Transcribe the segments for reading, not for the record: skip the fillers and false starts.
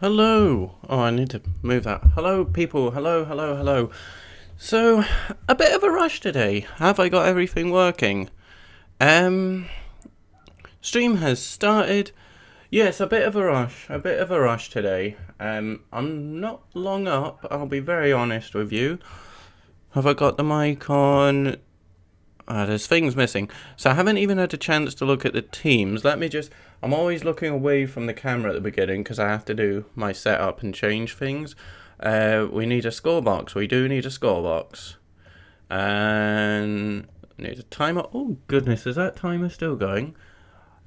Hello. Oh, I need to move that. Hello, people. Hello, hello, hello. So, a bit of a rush today. Have I got everything working? Stream has started. Yes, a bit of a rush. A bit of a rush today. I'm not long up. I'll be very honest with you. Have I got the mic on? There's things missing. So I haven't even had a chance to look at the teams. I'm always looking away from the camera at the beginning because I have to do my setup and change things. We need a score box. We do need a score box. And need a timer. Oh goodness, is that timer still going?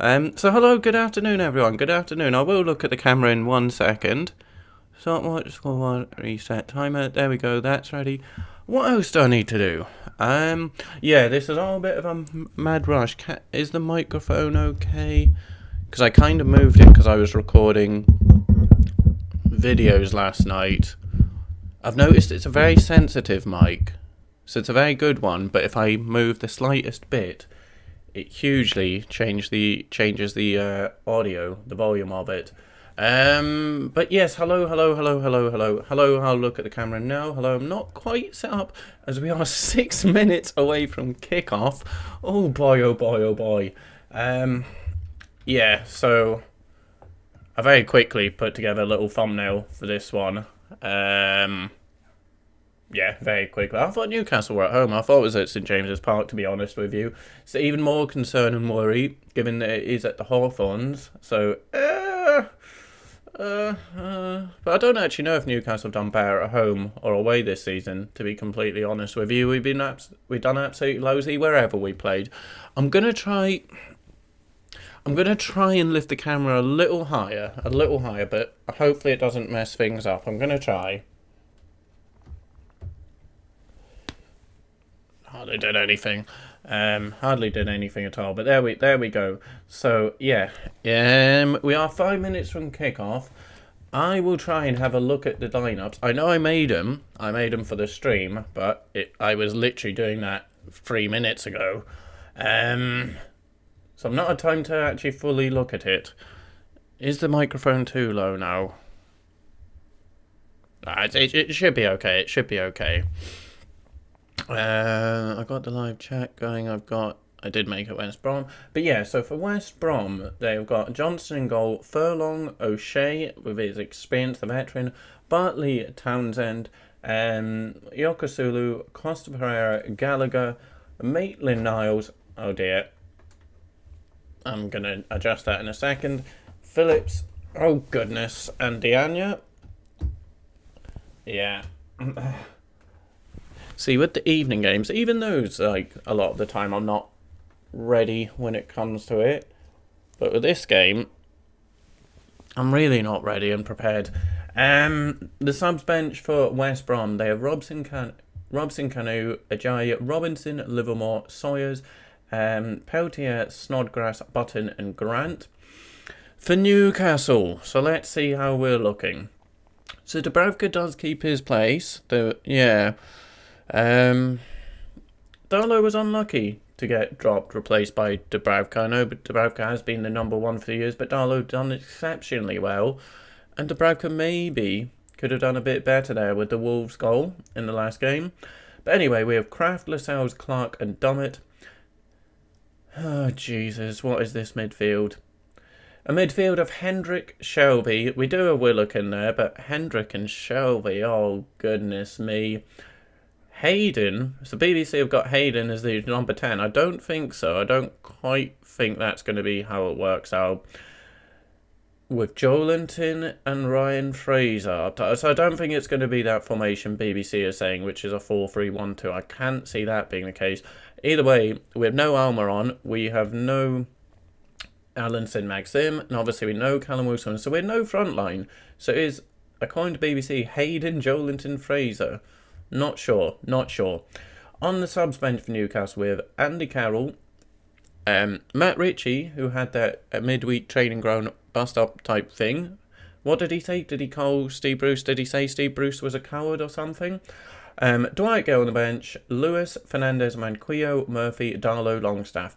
So hello, good afternoon everyone. Good afternoon. I will look at the camera in 1 second. Stopwatch, score one, reset timer. There we go, that's ready. What else do I need to do? Yeah, this is all a bit of a mad rush. Is the microphone okay? Because I kind of moved it because I was recording videos last night. I've noticed it's a very sensitive mic, so it's a very good one, but if I move the slightest bit, it hugely changes the audio, the volume of it. But yes, hello, I'll look at the camera now. Hello, I'm not quite set up as we are 6 minutes away from kickoff. Oh boy, oh boy, oh boy. Yeah, so I very quickly put together a little thumbnail for this one. Yeah, very quickly. I thought Newcastle were at home. I thought it was at St James's Park, to be honest with you. It's even more concern and worry, given that it is at the Hawthorns. So, but I don't actually know if Newcastle have done better at home or away this season, to be completely honest with you. We've done absolutely lousy wherever we played. I'm gonna try and lift the camera a little higher, but hopefully it doesn't mess things up. I'm gonna try. Hardly did anything. Hardly did anything at all. But there we go. So yeah, we are 5 minutes from kickoff. I will try and have a look at the lineups. I know I made them. I made them for the stream, but I was literally doing that 3 minutes ago. So I've not had time to actually fully look at it. Is the microphone too low now? It should be okay. It should be okay. I got the live chat going. I did make it West Brom. But yeah, so for West Brom, they've got Johnson in goal, Furlong, O'Shea with his experience, the veteran, Bartley, Townsend, Yokosulu, Costa Pereira, Gallagher, Maitland-Niles. Oh dear. I'm going to adjust that in a second. Phillips. Oh goodness. And Dianya. Yeah. See, with the evening games, even those, like, a lot of the time I'm not ready when it comes to it. But with this game, I'm really not ready and prepared. The subs bench for West Brom, they have Robson Canu, Ajayi, Robinson, Livermore, Sawyers, Peltier, Snodgrass, Button and Grant. For Newcastle, so let's see how we're looking. So Dubravka does keep his place. Darlow was unlucky to get dropped, replaced by Dubravka. I know, but Dubravka has been the number one for years, but Darlow done exceptionally well. And Dubravka maybe could have done a bit better there with the Wolves goal in the last game. But anyway, we have Kraft, Lascelles, Clark and Dummett. Oh, Jesus, what is this midfield? A midfield of Hendrick, Shelby. We do have Willock in there, but Hendrick and Shelby, oh, goodness me. Hayden, so BBC have got Hayden as the number 10. I don't think so. I don't quite think that's going to be how it works out. With Joelinton and Ryan Fraser up top. So I don't think it's going to be that formation BBC is saying, which is a 4-3-1-2. I can't see that being the case. Either way, we have no Almer on. We have no Alan Maxim. And obviously we know Callum Wilson. So we have no front line. So it is, according to BBC, Hayden, Joelinton, Fraser. Not sure. On the subs bench for Newcastle, we have Andy Carroll, Matt Ritchie, who had that midweek training ground bust-up type thing. What did he say? Did he call Steve Bruce? Did he say Steve Bruce was a coward or something? Dwight Gale on the bench, Lewis, Fernandez, Manquillo, Murphy, Darlow, Longstaff.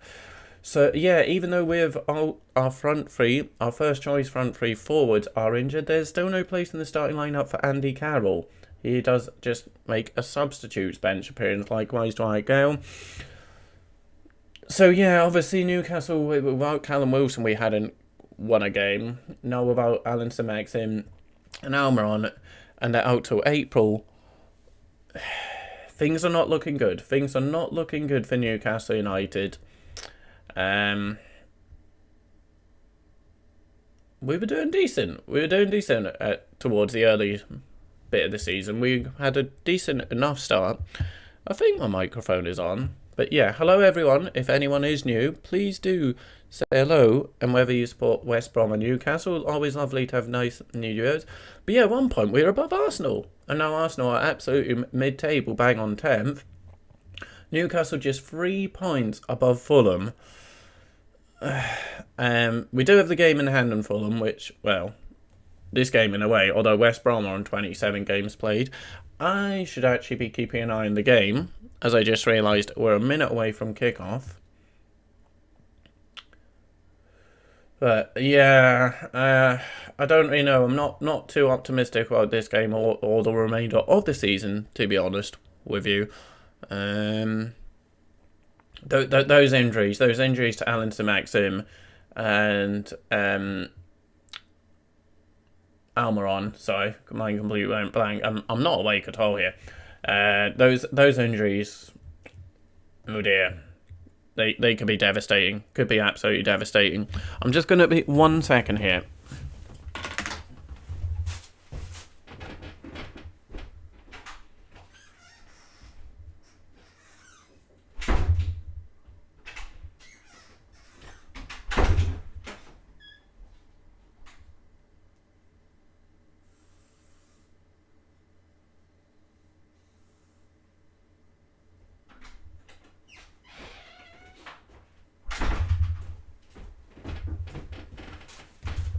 So yeah, even though we have our front three, our first choice front three forwards are injured, there's still no place in the starting lineup for Andy Carroll. He does just make a substitutes bench appearance, likewise Dwight Gale. So yeah, obviously Newcastle, without Callum Wilson, we hadn't won a game. Now without Alan Saint-Maximin and Almiron, and they're out till April, things are not looking good. Things are not looking good for Newcastle United. We were doing decent. Towards the early bit of the season. We had a decent enough start. I think my microphone is on. But yeah, hello everyone. If anyone is new, please do say hello. And whether you support West Brom or Newcastle, always lovely to have nice new years. But yeah, at one point we were above Arsenal. And now Arsenal are absolutely mid-table, bang on 10th. Newcastle just 3 points above Fulham. We do have the game in hand on Fulham, which, well, this game in a way, although West Brom are on 27 games played, I should actually be keeping an eye on the game, as I just realised we're a minute away from kickoff. But yeah, I don't really know. I'm not too optimistic about this game or the remainder of the season, to be honest with you. Those injuries to Alan Saint-Maxim and Almiron, sorry, my complete went blank. I'm not awake at all here. Those injuries, oh dear, they could be devastating. Could be absolutely devastating. I'm just gonna be 1 second here.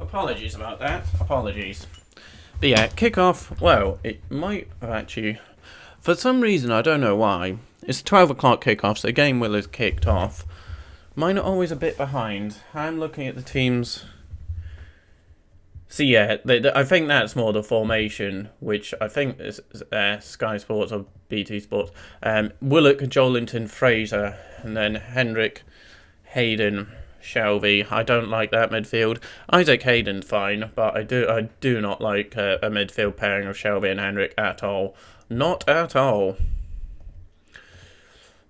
Apologies about that. Apologies. But yeah, kick-off, well, it might have actually... For some reason, I don't know why, it's 12 o'clock kick-off, so the game will have kicked off. Mine are always a bit behind. I'm looking at the teams... So yeah, I think that's more the formation, which I think is Sky Sports or BT Sports. Willock, Joelinton, Fraser, and then Hendrick, Hayden... Shelby. I don't like that midfield. Isaac Hayden's fine, but I do not like a midfield pairing of Shelby and Hendrick at all. Not at all.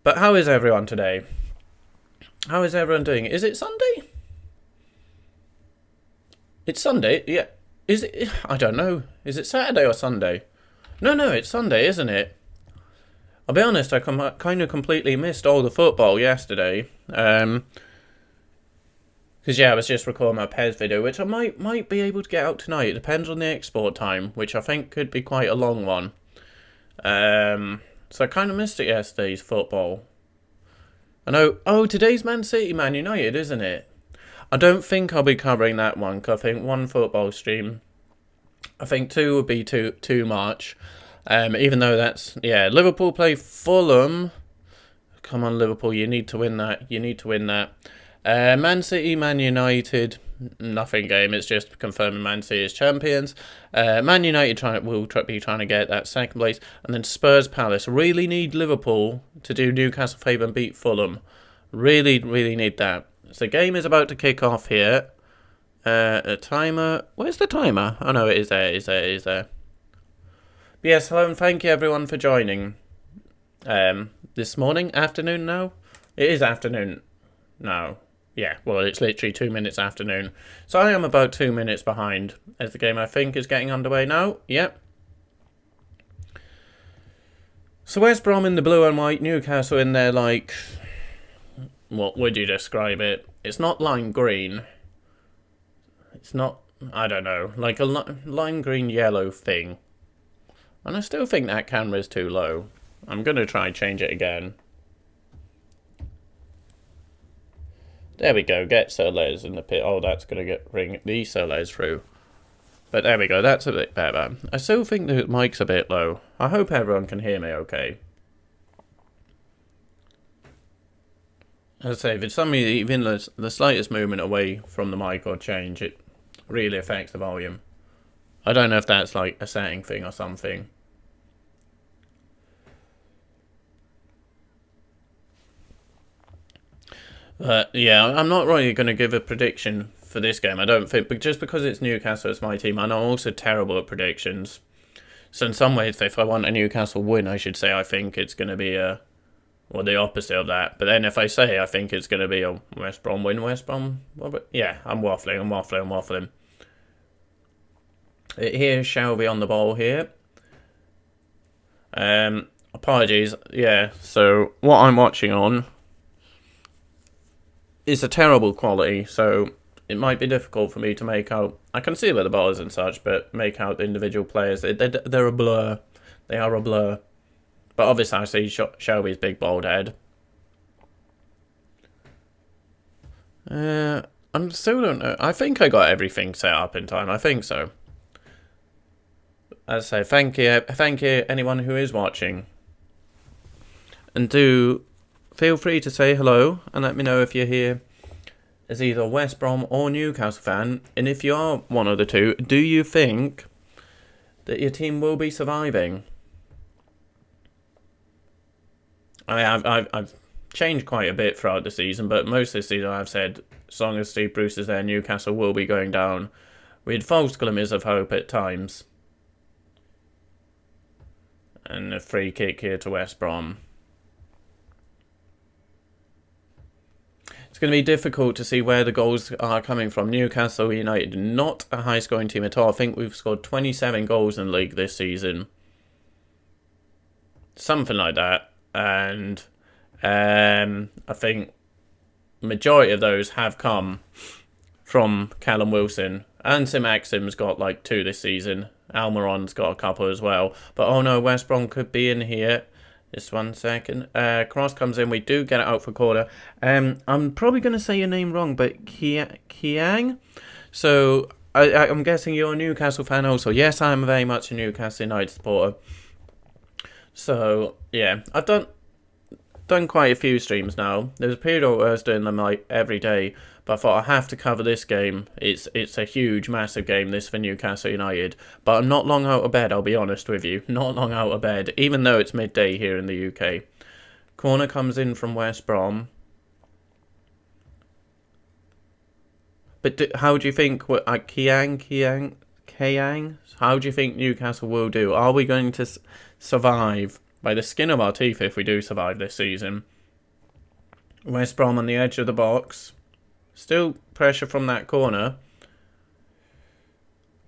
But how is everyone today? How is everyone doing? Is it Sunday? It's Sunday, yeah. Is it? I don't know. Is it Saturday or Sunday? No, it's Sunday, isn't it? I'll be honest, I kind of completely missed all the football yesterday. Because yeah, I was just recording my PES video, which I might be able to get out tonight. It depends on the export time, which I think could be quite a long one. So I kind of missed it yesterday's football. I know. Oh, today's Man City, Man United, isn't it? I don't think I'll be covering that one, because I think one football stream. I think two would be too much. Even though that's, yeah, Liverpool play Fulham. Come on, Liverpool, you need to win that. You need to win that. Man City, Man United, nothing game. It's just confirming Man City as champions. Man United will be trying to get that second place. And then Spurs Palace. Really need Liverpool to do Newcastle favour and beat Fulham. Really need that. So the game is about to kick off here. A timer. Where's the timer? Oh no, it is there. It is there. But yes, hello and thank you everyone for joining. This morning, afternoon now? It is afternoon. No. Yeah, well, it's literally 2 minutes afternoon. So I am about 2 minutes behind as the game, I think, is getting underway now. Yep. So West Brom in the blue and white, Newcastle in there like... What would you describe it? It's not lime green. It's not... I don't know. Like a lime green yellow thing. And I still think that camera is too low. I'm going to try and change it again. There we go, get Soles in the pit. Oh, that's going to bring the Soles through. But there we go, that's a bit better. I still think the mic's a bit low. I hope everyone can hear me okay. As I say, if it's something, even the slightest movement away from the mic or change, it really affects the volume. I don't know if that's like a setting thing or something. Yeah, I'm not really going to give a prediction for this game. I don't think, but just because it's Newcastle, it's my team, and I'm also terrible at predictions. So in some ways, if I want a Newcastle win, I should say I think it's going to be the opposite of that. But then if I say I think it's going to be a West Brom win, West Brom, yeah, I'm waffling. Here's Shelby on the ball here. Apologies, yeah, so what I'm watching on is a terrible quality, so it might be difficult for me to make out. I can see where the ball is and such, but make out the individual players. They're a blur. They are a blur. But obviously I see Shelby's big bald head. I still don't know. I think I got everything set up in time. I think so. As I say, thank you anyone who is watching. And do feel free to say hello and let me know if you're here as either a West Brom or Newcastle fan. And if you are one of the two, do you think that your team will be surviving? I've changed quite a bit throughout the season, but most of the season I've said, as long as Steve Bruce is there, Newcastle will be going down. We had false glimmers of hope at times. And a free kick here to West Brom. It's going to be difficult to see where the goals are coming from. Newcastle United, not a high-scoring team at all. I think we've scored 27 goals in the league this season. Something like that. And I think majority of those have come from Callum Wilson. And Sim Maxim's got like 2 this season. Almiron's got a couple as well. But oh no, West Brom could be in here. Just 1 second. Cross comes in. We do get it out for corner. I'm probably going to say your name wrong, but Kiang? So, I'm guessing you're a Newcastle fan also. Yes, I'm very much a Newcastle United supporter. So, yeah. I've done quite a few streams now. There was a period where I was doing them like every day. But I thought I have to cover this game. It's a huge, massive game, this for Newcastle United. But I'm not long out of bed, I'll be honest with you. Not long out of bed, even though it's midday here in the UK. Corner comes in from West Brom. But how do you think, Kiang? How do you think Newcastle will do? Are we going to survive by the skin of our teeth if we do survive this season? West Brom on the edge of the box. Still pressure from that corner.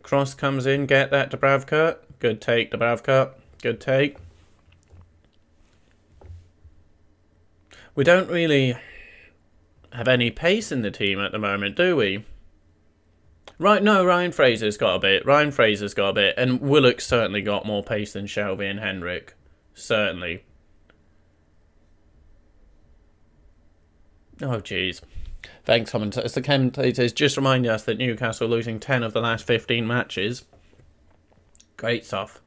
Cross comes in. Get that, Dubravka. Good take, Dubravka. Good take. We don't really have any pace in the team at the moment, do we? Right, no, Ryan Fraser's got a bit. And Willock's certainly got more pace than Shelby and Henrik. Certainly. Oh, jeez. Thanks, commentators. The commentators just remind us that Newcastle are losing 10 of the last 15 matches. Great stuff.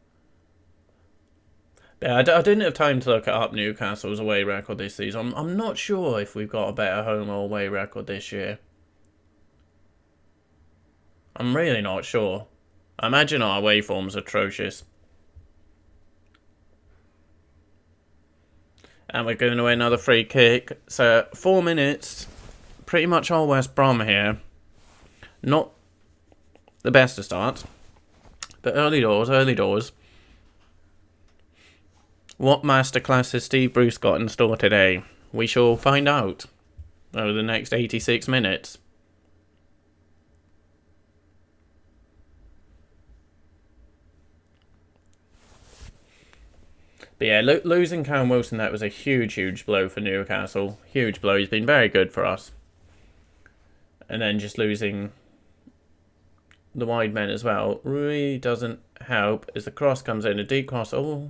Yeah, I didn't have time to look up Newcastle's away record this season. I'm not sure if we've got a better home or away record this year. I'm really not sure. I imagine our away form's atrocious. And we're going to win another free kick. So, 4 minutes. Pretty much all West Brom here. Not the best to start. But early doors. What masterclass has Steve Bruce got in store today? We shall find out over the next 86 minutes. But yeah, losing Callum Wilson, that was a huge blow for Newcastle. Huge blow. He's been very good for us. And then just losing the wide men as well really doesn't help as the cross comes in. A deep cross. Oh,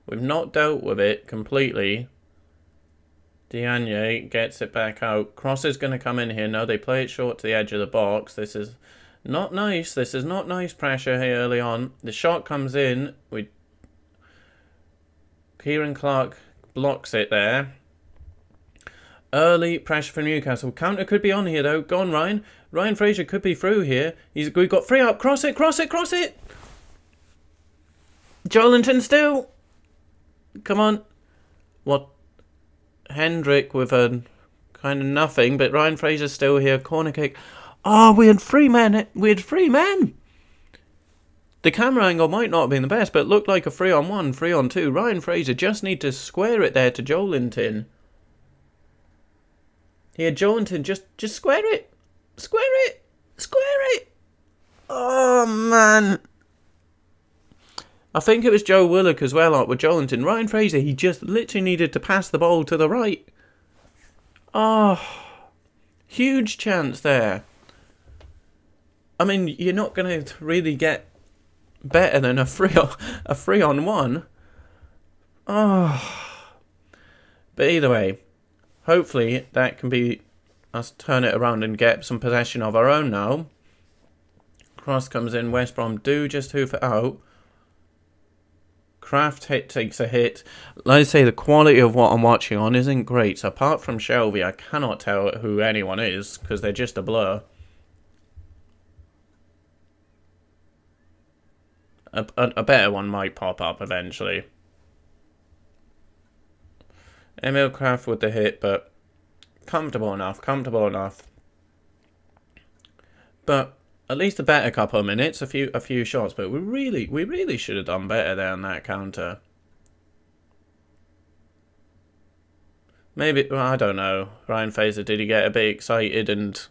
we've not dealt with it completely. Diagne gets it back out. Cross is going to come in here. No, they play it short to the edge of the box. This is not nice. This is not nice pressure here early on. The shot comes in. Kieran Clark blocks it there. Early pressure from Newcastle. Counter could be on here though. Go on, Ryan. Ryan Fraser could be through here. We've got 3 up. Cross it, cross it, cross it. Joelinton still. Come on. What? Hendrick with a kind of nothing, but Ryan Fraser's still here. Corner kick. Oh, we had 3 men. We had 3 men. The camera angle might not have been the best, but it looked like a 3-on-1, 3-on-2. Ryan Fraser just need to square it there to Joelinton. Here, Joelinton, just square it. Square it. Square it. Oh, man. I think it was Joe Willock as well, like with Joelinton. Ryan Fraser, he just literally needed to pass the ball to the right. Oh, huge chance there. I mean, you're not going to really get better than a 3-on-1. Oh. But either way, hopefully that can be us turn it around and get some possession of our own now. Cross comes in. West Brom do just hoof it out. Kraft takes a hit. Like I say, the quality of what I'm watching on isn't great. So apart from Shelby, I cannot tell who anyone is because they're just a blur. A better one might pop up eventually. Emil Kraft with the hit, but comfortable enough. But at least a better couple of minutes, a few shots, but we really should have done better there on that counter. Maybe, well, I don't know. Ryan Fraser, did he get a bit excited and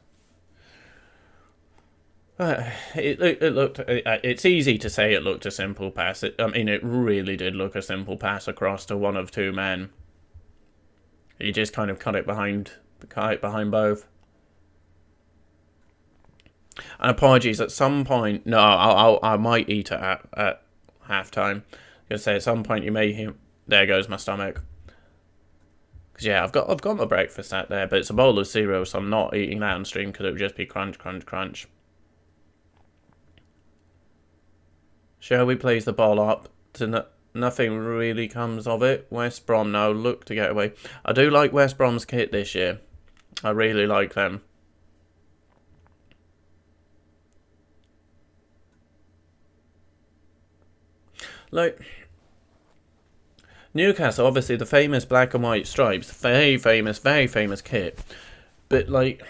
it looked. It's easy to say it looked a simple pass. I mean, it really did look a simple pass across to one of 2 men. He just kind of cut it behind both. And apologies, at some point, no, I might eat it at halftime. I'm gonna say at some point you may hear. There goes my stomach. Because yeah, I've got my breakfast out there, but it's a bowl of cereal, so I'm not eating that on stream because it would just be crunch, crunch, crunch. Shelby plays the ball up to nothing really comes of it. West Brom now look to get away. I do like West Brom's kit this year. I really like them. Like Newcastle, obviously the famous black and white stripes, very famous kit. But like,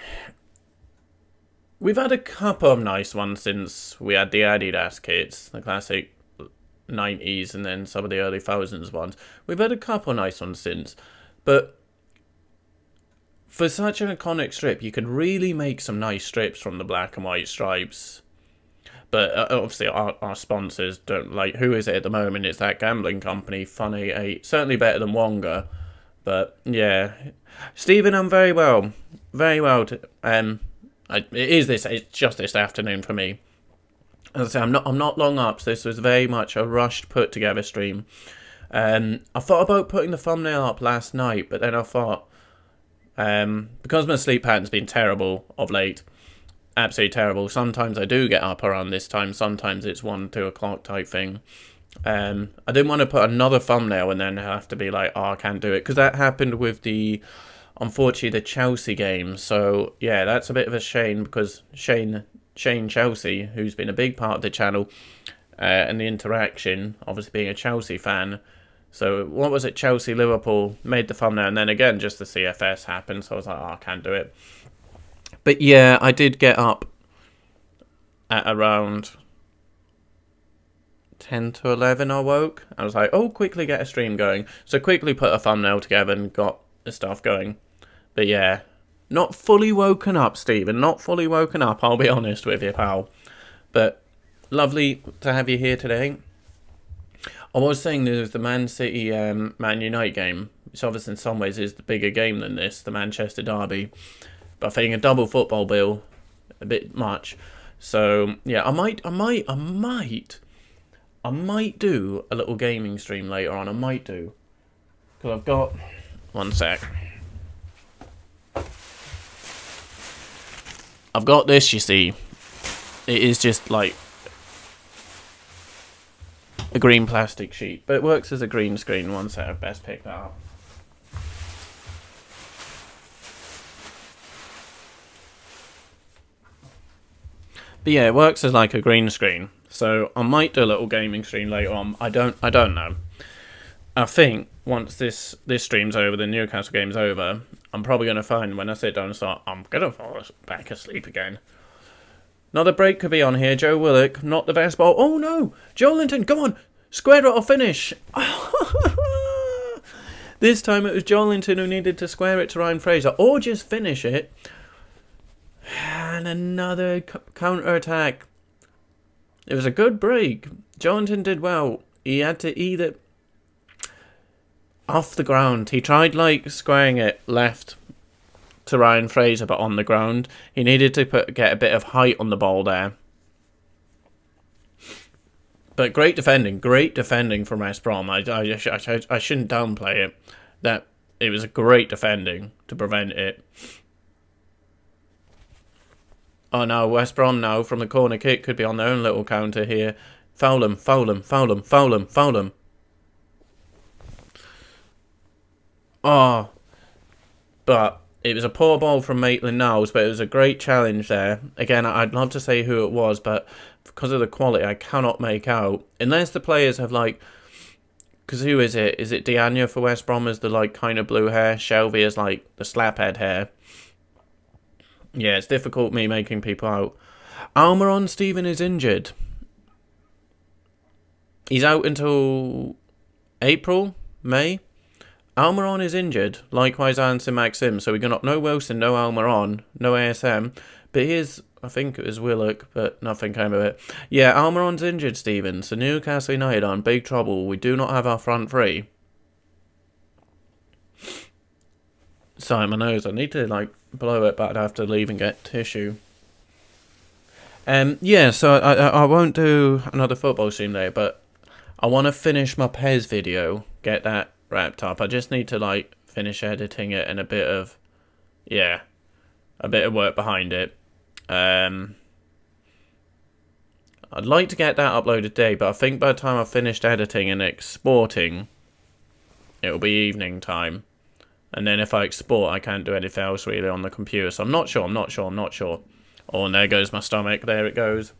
we've had a couple of nice ones since we had the Adidas kits, the classic 90s and then some of the early 2000s ones. We've had a couple of nice ones since. But for such an iconic strip, you could really make some nice strips from the black and white stripes. But obviously our sponsors don't like. Who is it at the moment? It's that gambling company, Fun88. Certainly better than Wonga. But yeah, Stephen, I'm very well. It's just this afternoon for me. As I say, I'm not long up, so this was very much a rushed put together stream. I thought about putting the thumbnail up last night, but then I thought, because my sleep pattern's been terrible of late, absolutely terrible. Sometimes I do get up around this time, sometimes it's 1-2 o'clock type thing. I didn't want to put another thumbnail and then have to be like, oh, I can't do it, because that happened with unfortunately the Chelsea game. So yeah, that's a bit of a shame, because Shane Chelsea, who's been a big part of the channel and the interaction, obviously being a Chelsea fan. So what was it, Chelsea Liverpool, made the thumbnail, and then again just the CFS happened, so I was like, oh, I can't do it. But yeah, I did get up at around 10 to 11 I woke. I was like, oh, quickly get a stream going. So quickly put a thumbnail together and got the stuff going. But yeah, not fully woken up, Stephen. Not fully woken up, I'll be honest with you, pal. But lovely to have you here today. I was saying there's the Man City Man United game, which obviously in some ways is the bigger game than this, the Manchester derby. But I think a double football bill, a bit much. So yeah, I might do a little gaming stream later on. I might do, because I've got one sec. I've got this. You see, it is just like a green plastic sheet, but it works as a green screen. One sec, I've best pick that up. But yeah, it works as like a green screen. So I might do a little gaming stream later on. I don't know. I think once this stream's over, the Newcastle game's over, I'm probably going to find when I sit down and start, I'm going to fall back asleep again. Another break could be on here. Joe Willock, not the best ball. Oh no! Joelinton, come on! Square it or finish! This time it was Joelinton who needed to square it to Ryan Fraser, or just finish it. And another counter-attack. It was a good break. Joelinton did well. He had to either... Off the ground. He tried, like, squaring it left to Ryan Fraser, but on the ground. He needed to get a bit of height on the ball there. But great defending from West Brom. I shouldn't downplay it. That it was a great defending to prevent it. Oh no, West Brom now from the corner kick could be on their own little counter here. Foul him. Oh, but it was a poor ball from Maitland-Niles, but it was a great challenge there. Again, I'd love to say who it was, but because of the quality, I cannot make out. Unless the players have, like... Because who is it? Is it Diania for West Brom as the, like, kind of blue hair? Shelby is, like, the slaphead hair. Yeah, it's difficult me making people out. Almiron Stephen is injured. He's out until April, May. Almiron is injured. Likewise, Anson Maxim. So we got no Wilson, no Almiron, no ASM. But here's, I think it was Willock, but nothing came of it. Yeah, Almiron's injured, Stephen. So Newcastle United are in big trouble. We do not have our front three. Sorry, my nose. I need to, like, blow it, but I'd have to leave and get tissue. Yeah, so I won't do another football stream there, but I want to finish my Pez video, get that wrapped up. I just need to, like, finish editing it and a bit of work behind it. I'd like to get that uploaded today, but I think by the time I've finished editing and exporting, it'll be evening time. And then if I export, I can't do anything else really on the computer. So I'm not sure. Oh, and there goes my stomach. There it goes.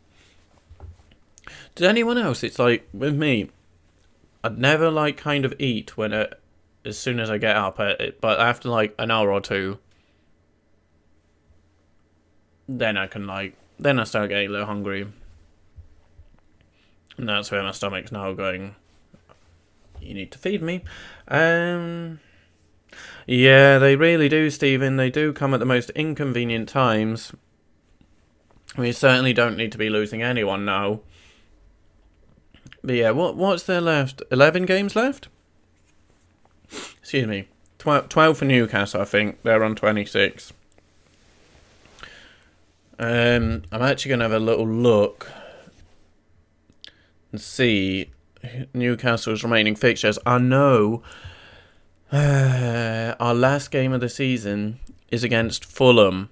Did anyone else? It's like, with me, I'd never, like, kind of eat when as soon as I get up. But after, like, an hour or two, then I can, like, then I start getting a little hungry. And that's where my stomach's now going, you need to feed me. Yeah, they really do, Stephen. They do come at the most inconvenient times. We certainly don't need to be losing anyone now. But yeah, what's there left? 11 games left? Excuse me. 12 for Newcastle, I think. They're on 26. I'm actually going to have a little look and see Newcastle's remaining fixtures. I know our last game of the season is against Fulham.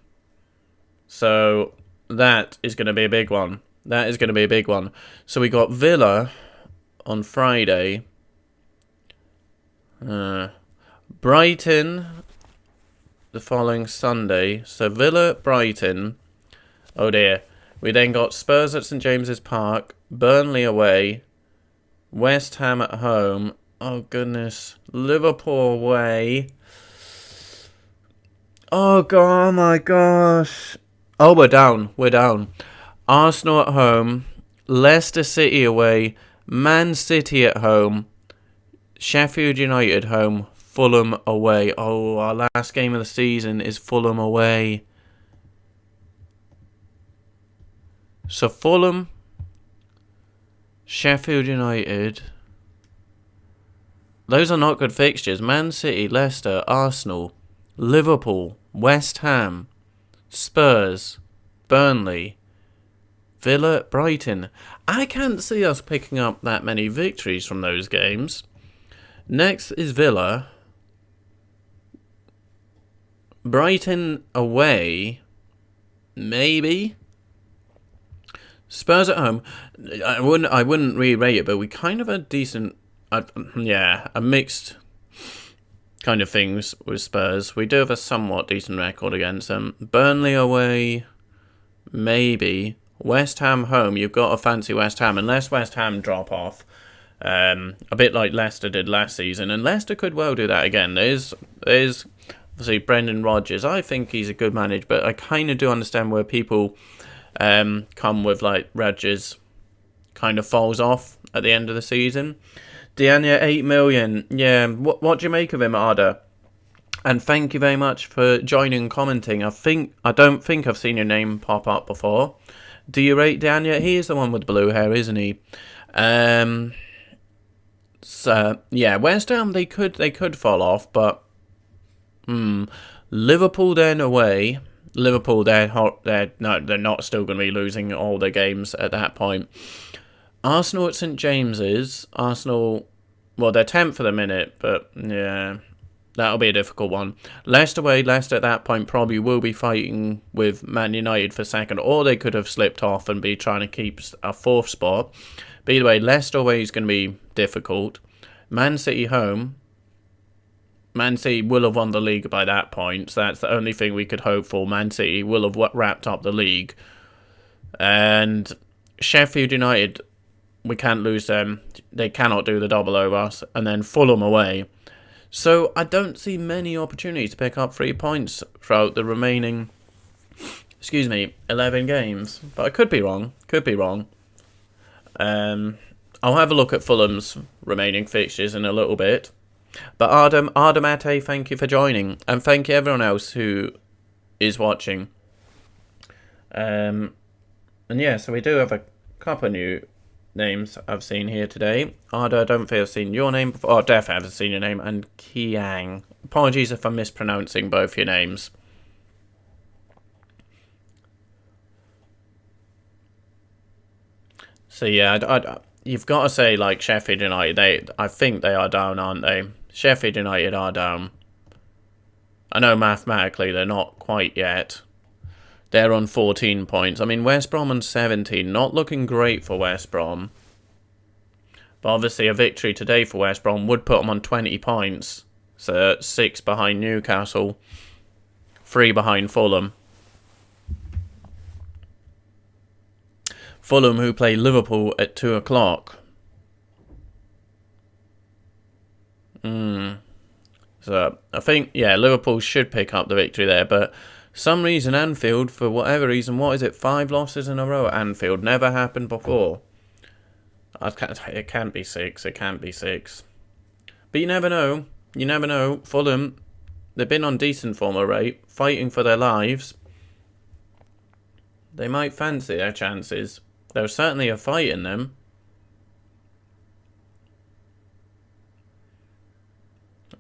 So that is going to be a big one. So we got Villa on Friday. Brighton the following Sunday. So Villa, Brighton. Oh dear. We then got Spurs at St James's Park. Burnley away. West Ham at home. Oh goodness. Liverpool away. Oh god, oh my gosh. Oh, we're down. Arsenal at home. Leicester City away. Man City at home. Sheffield United home. Fulham away. Oh, our last game of the season is Fulham away. So Fulham, Sheffield United. Those are not good fixtures. Man City, Leicester, Arsenal, Liverpool, West Ham, Spurs, Burnley, Villa, Brighton. I can't see us picking up that many victories from those games. Next is Villa. Brighton away. Maybe. Spurs at home. I wouldn't re-rate it, but we kind of had decent... a mixed kind of things with Spurs. We do have a somewhat decent record against them. Burnley away, maybe. West Ham home. You've got to fancy West Ham, unless West Ham drop off. A bit like Leicester did last season, and Leicester could well do that again. There's obviously Brendan Rodgers. I think he's a good manager, but I kind of do understand where people come with like Rodgers kind of falls off at the end of the season. Diania, 8 million. Yeah, what do you make of him, Arda? And thank you very much for joining and commenting. I don't think I've seen your name pop up before. Do you rate Diania? He is the one with blue hair, isn't he? So yeah, West Ham they could fall off, but Liverpool then away. Liverpool they're not still going to be losing all their games at that point. Arsenal at St James's. Arsenal, well, they're 10th for the minute, but yeah, that'll be a difficult one. Leicester away. Leicester at that point probably will be fighting with Man United for second, or they could have slipped off and be trying to keep a 4th spot. But either way, Leicester away is going to be difficult. Man City home. Man City will have won the league by that point, so that's the only thing we could hope for. Man City will have wrapped up the league. And Sheffield United, we can't lose them. They cannot do the double over us. And then Fulham away. So I don't see many opportunities to pick up 3 points throughout the remaining, 11 games. But I could be wrong. I'll have a look at Fulham's remaining fixtures in a little bit. But Ardamate, thank you for joining. And thank you everyone else who is watching. And yeah, so we do have a couple of new names I've seen here today. Arda, I don't think I've seen your name before. Oh, definitely haven't seen your name. And Kiang. Apologies if I'm mispronouncing both your names. So yeah, you've got to say, like, Sheffield United, I think they are down, aren't they? Sheffield United are down. I know mathematically they're not quite yet. They're on 14 points. I mean, West Brom on 17. Not looking great for West Brom. But obviously a victory today for West Brom would put them on 20 points. So 6 behind Newcastle. 3 behind Fulham. Fulham, who play Liverpool at 2 o'clock. So, I think, yeah, Liverpool should pick up the victory there. But some reason Anfield, for whatever reason, 5 losses in a row at Anfield? Never happened before. It can't be 6. It can't be 6. But you never know. You never know. Fulham, they've been on decent form already, fighting for their lives. They might fancy their chances. There's certainly a fight in them.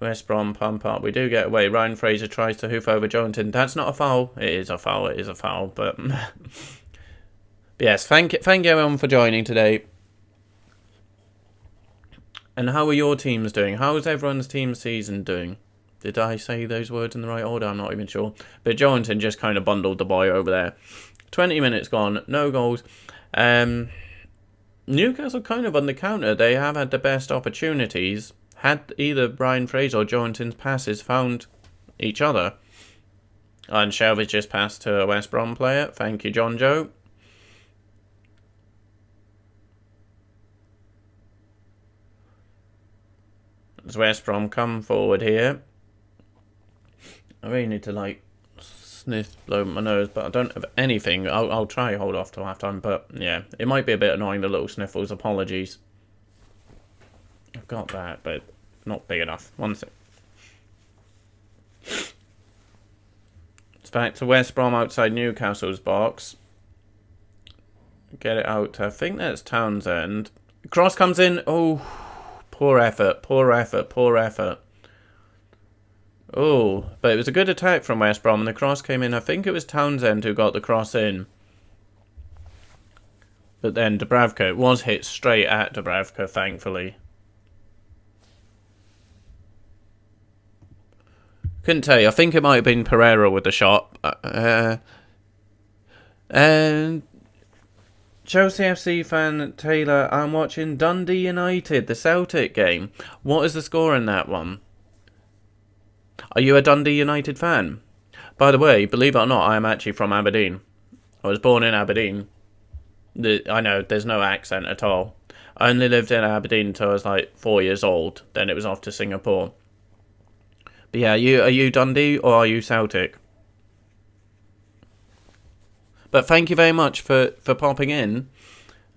West Brom pump up. We do get away. Ryan Fraser tries to hoof over Joelinton. That's not a foul. It is a foul. It is a foul. But yes, thank you everyone for joining today. And how are your teams doing? How is everyone's team season doing? Did I say those words in the right order? I'm not even sure. But Joelinton just kind of bundled the boy over there. 20 minutes gone. No goals. Newcastle kind of on the counter. They have had the best opportunities. Had either Brian Fraser or Joelinton's passes found each other. And Shelby's just passed to a West Brom player. Thank you, John Joe. As West Brom come forward here. I really need to, like, blow my nose, but I don't have anything. I'll try hold off till half time, but yeah, it might be a bit annoying, the little sniffles. Apologies. I've got that, but not big enough. One sec. It's back to West Brom outside Newcastle's box. Get it out. I think that's Townsend. Cross comes in. Oh, poor effort. Oh, but it was a good attack from West Brom, and the cross came in. I think it was Townsend who got the cross in. But then Dubravka, it was hit straight at Dubravka, thankfully. Couldn't tell you. I think it might have been Pereira with the shot. And Chelsea FC fan Taylor, I'm watching Dundee United, the Celtic game. What is the score in that one? Are you a Dundee United fan? By the way, believe it or not, I am actually from Aberdeen. I was born in Aberdeen. I know, there's no accent at all. I only lived in Aberdeen until I was like 4 years old. Then it was off to Singapore. But yeah, are you Dundee or are you Celtic? But thank you very much for popping in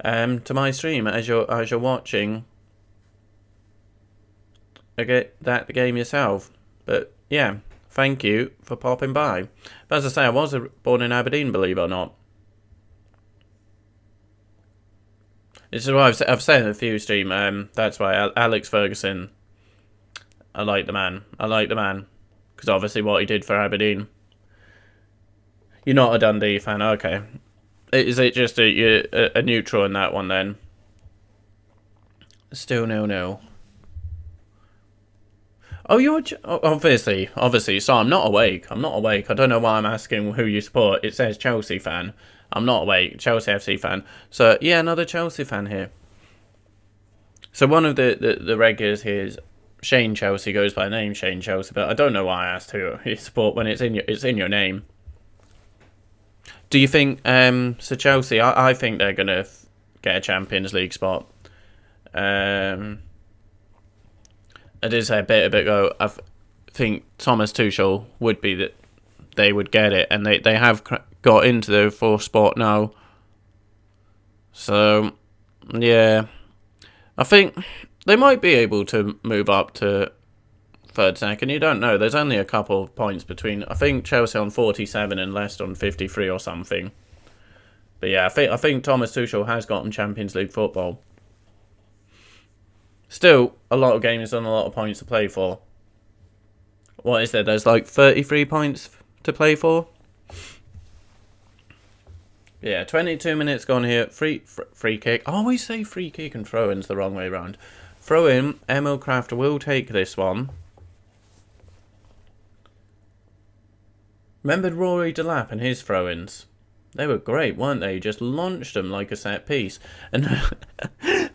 to my stream as you're watching the game yourself. But yeah, thank you for popping by. But as I say, I was born in Aberdeen, believe it or not. This is why I've said in a few stream. That's why Alex Ferguson. I like the man. Because obviously what he did for Aberdeen. You're not a Dundee fan, okay. Is it just a neutral in that one then? Still no. Oh, you're obviously. So I'm not awake. I don't know why I'm asking who you support. It says Chelsea fan. I'm not awake. Chelsea FC fan. So yeah, another Chelsea fan here. So one of the regulars here is Shane Chelsea. Goes by the name Shane Chelsea, but I don't know why I asked who you support when it's in your name. Do you think so Chelsea? I think they're gonna get a Champions League spot. I did say a bit ago. I think Thomas Tuchel would be that they would get it, and they have got into the fourth spot now. So yeah, I think they might be able to move up to third, second. You don't know. There's only a couple of points between. I think Chelsea on 47 and Leicester on 53 or something. But yeah, I think Thomas Tuchel has gotten Champions League football. Still, a lot of games and a lot of points to play for. What is there? There's like 33 points to play for. Yeah, 22 minutes gone here. Free kick. I always say free kick and throw-in's the wrong way around. Throw-in. Emil Kraft will take this one. Remembered Rory Delap and his throw-ins? They were great, weren't they? He just launched them like a set piece. And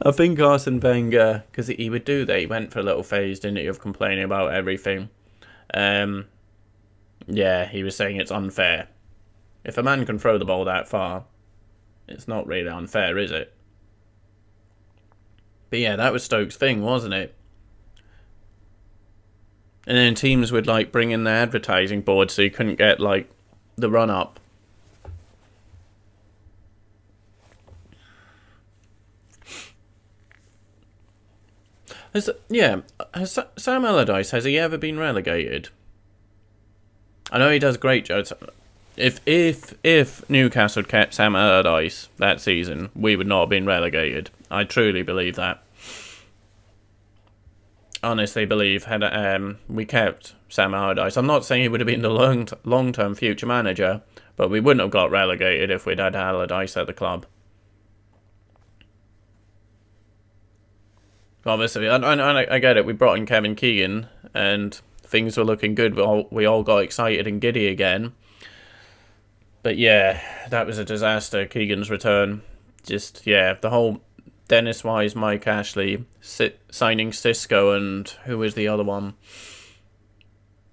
I think Arsene Wenger, because he would do that, he went for a little phase, didn't he, of complaining about everything. Yeah, he was saying it's unfair. If a man can throw the ball that far, it's not really unfair, is it? But yeah, that was Stoke's thing, wasn't it? And then teams would like bring in their advertising board so you couldn't get like the run up. Has Sam Allardyce, has he ever been relegated? I know he does great jobs. If Newcastle kept Sam Allardyce that season, we would not have been relegated. I truly believe that. Honestly believe had we kept Sam Allardyce. I'm not saying he would have been the long-term future manager, but we wouldn't have got relegated if we'd had Allardyce at the club. Obviously, I get it. We brought in Kevin Keegan, and things were looking good. We all got excited and giddy again. But yeah, that was a disaster. Keegan's return, just yeah, the whole Dennis Wise, Mike Ashley signing Cisco, and who was the other one?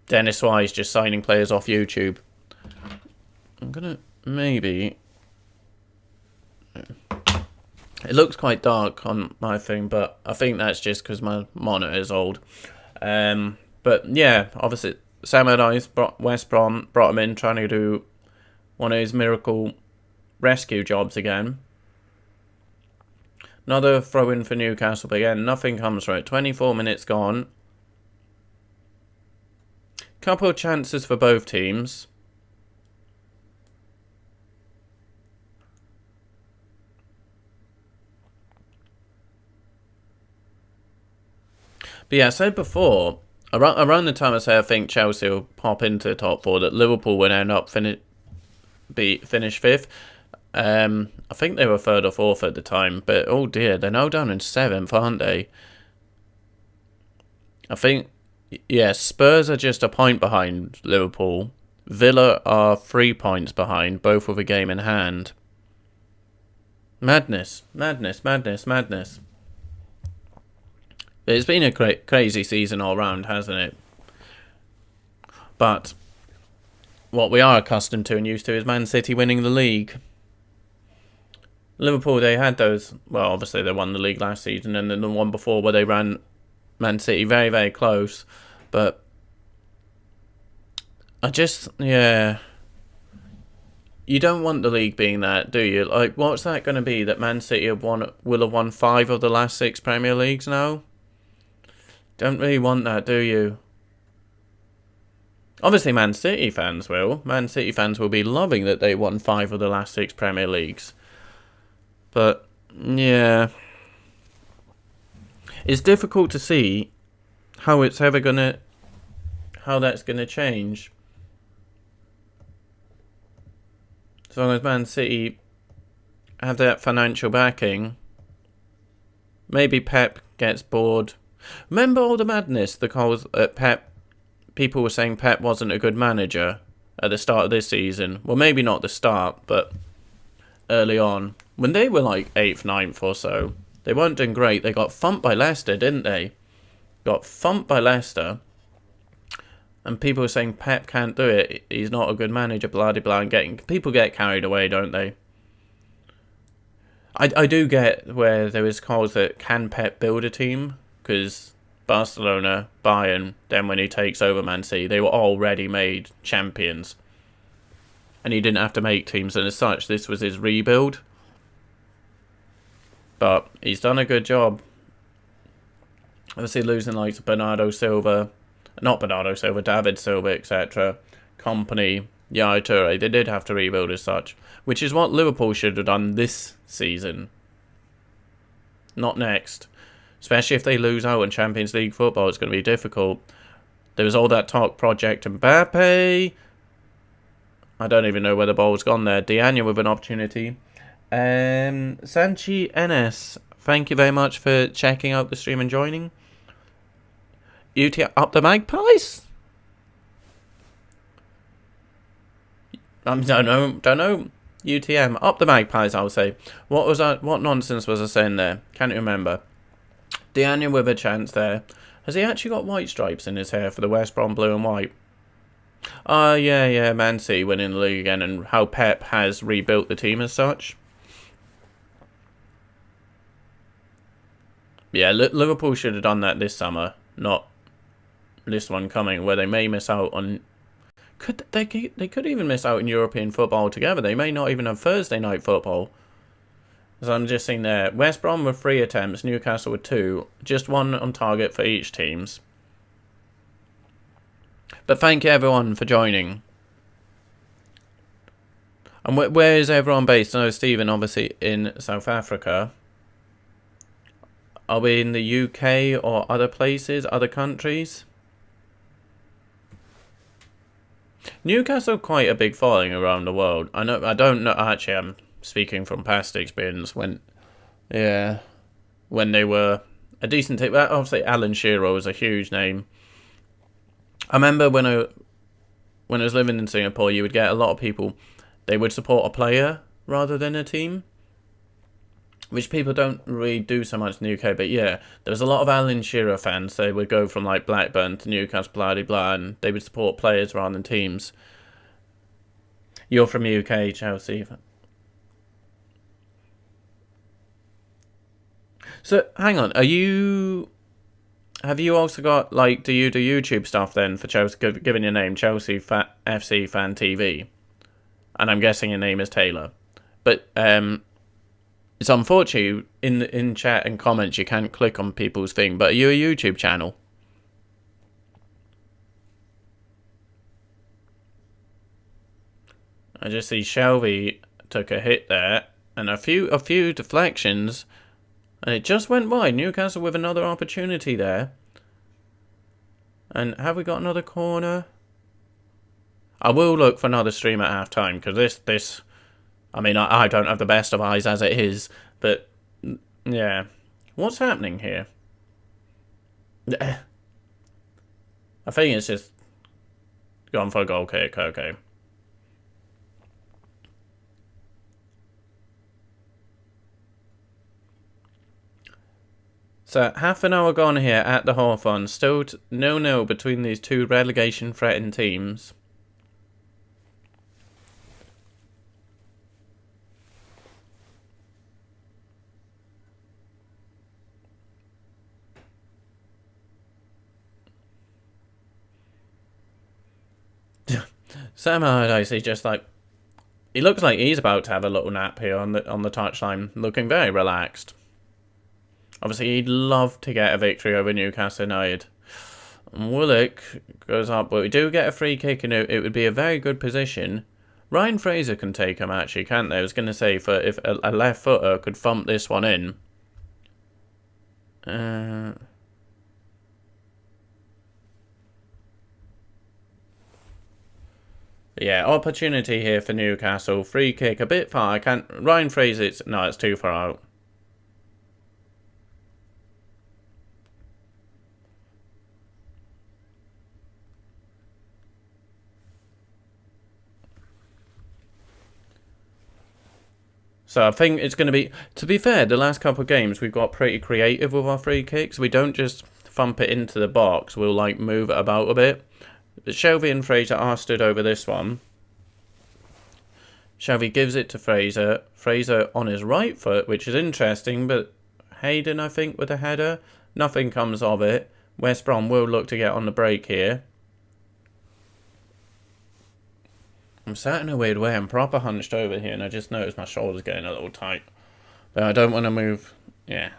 Dennis Wise just signing players off YouTube. I'm gonna maybe. It looks quite dark on my thing, but I think that's just because my monitor is old. But yeah, obviously Sam Allardyce, West Brom brought him in, trying to do one of his miracle rescue jobs again. Another throw-in for Newcastle, but again, nothing comes from it. 24 minutes gone. Couple of chances for both teams. But yeah, I said before, around the time I say I think Chelsea will pop into the top four, that Liverpool would end up finish fifth. I think they were third or fourth at the time, but oh dear, they're now down in seventh, aren't they? I think, yeah, Spurs are just a point behind Liverpool. Villa are 3 points behind, both with a game in hand. Madness. It's been a crazy season all round, hasn't it? But what we are accustomed to and used to is Man City winning the league. Liverpool, they had those. Well, obviously they won the league last season, and then the one before where they ran Man City very, very close. But yeah. You don't want the league being that, do you? Like, what's that going to be? That Man City will have won 5 of the last 6 Premier Leagues now? Don't really want that, do you? Obviously, Man City fans will. Man City fans will be loving that they won 5 of the last 6 Premier Leagues. But, yeah. It's difficult to see how that's going to change. As long as Man City have that financial backing, maybe Pep gets bored. Remember all the madness, the calls at Pep? People were saying Pep wasn't a good manager at the start of this season. Well, maybe not the start, but early on. When they were like 8th, 9th or so, they weren't doing great. They got thumped by Leicester, didn't they? Got thumped by Leicester. And people were saying Pep can't do it. He's not a good manager, blah, blah, blah. And people get carried away, don't they? I do get where there was calls that can Pep build a team? Because Barcelona, Bayern, then when he takes over Man City, they were already made champions. And he didn't have to make teams, and as such, this was his rebuild. But he's done a good job. Obviously losing like David Silva, etc. Company, Yaya Toure, they did have to rebuild as such. Which is what Liverpool should have done this season. Not next. Especially if they lose out in Champions League football, it's going to be difficult. There was all that talk, Project Mbappe. I don't even know where the ball's gone there. Diana with an opportunity. Sanchi NS, thank you very much for checking out the stream and joining. UT up the Magpies? Don't know. UTM up the Magpies, I'll say. What nonsense was I saying there? Can't remember. Diana with a chance there. Has he actually got white stripes in his hair for the West Brom blue and white? Yeah, Man City winning the league again, and how Pep has rebuilt the team as such. Yeah, Liverpool should have done that this summer, not this one coming, where they may miss out on... They could even miss out on European football altogether. They may not even have Thursday night football. So I'm just seeing there, West Brom with 3 attempts, Newcastle with 2, just 1 on target for each teams. But thank you everyone for joining. And where is everyone based? I know Stephen obviously in South Africa. Are we in the UK or other places, other countries? Newcastle quite a big following around the world. I don't know. Actually, I'm speaking from past experience when they were a decent team. Obviously, Alan Shearer was a huge name. I remember when I was living in Singapore, you would get a lot of people. They would support a player rather than a team, which people don't really do so much in the UK. But yeah, there was a lot of Alan Shearer fans. They would go from like Blackburn to Newcastle, blah, blah, and they would support players rather than teams. You're from UK, Chelsea. So, hang on. Have you also got, like, do you do YouTube stuff then for Chelsea, given your name, Chelsea FC Fan TV? And I'm guessing your name is Taylor. But, it's unfortunate, in chat and comments, you can't click on people's thing, but are you a YouTube channel? I just see Shelby took a hit there, and a few deflections, and it just went wide. Newcastle with another opportunity there. And have we got another corner? I will look for another stream at half time, because this I mean, I don't have the best of eyes as it is, but yeah. What's happening here? I think it's just gone for a goal kick, okay. So, half an hour gone here at the Hawthorns. Still 0-0 between these two relegation-threatened teams. Sam Allardyce, he just like, he looks like he's about to have a little nap here on the touchline, looking very relaxed. Obviously, he'd love to get a victory over Newcastle United. Willock goes up, but we do get a free kick, and it would be a very good position. Ryan Fraser can take him, actually, can't they? I was going to say, if a left footer could thump this one in. Yeah, opportunity here for Newcastle. Free kick, a bit far. I can't. Ryan Fraser, no, it's too far out. So I think it's going to be, to be fair, the last couple of games we've got pretty creative with our free kicks. We don't just thump it into the box. We'll like move it about a bit. But Shelvey and Fraser are stood over this one. Shelvey gives it to Fraser. Fraser on his right foot, which is interesting, but Hayden, I think, with a header. Nothing comes of it. West Brom will look to get on the break here. I'm sat in a weird way. I'm proper hunched over here, and I just noticed my shoulders getting a little tight. But I don't want to move. Yeah.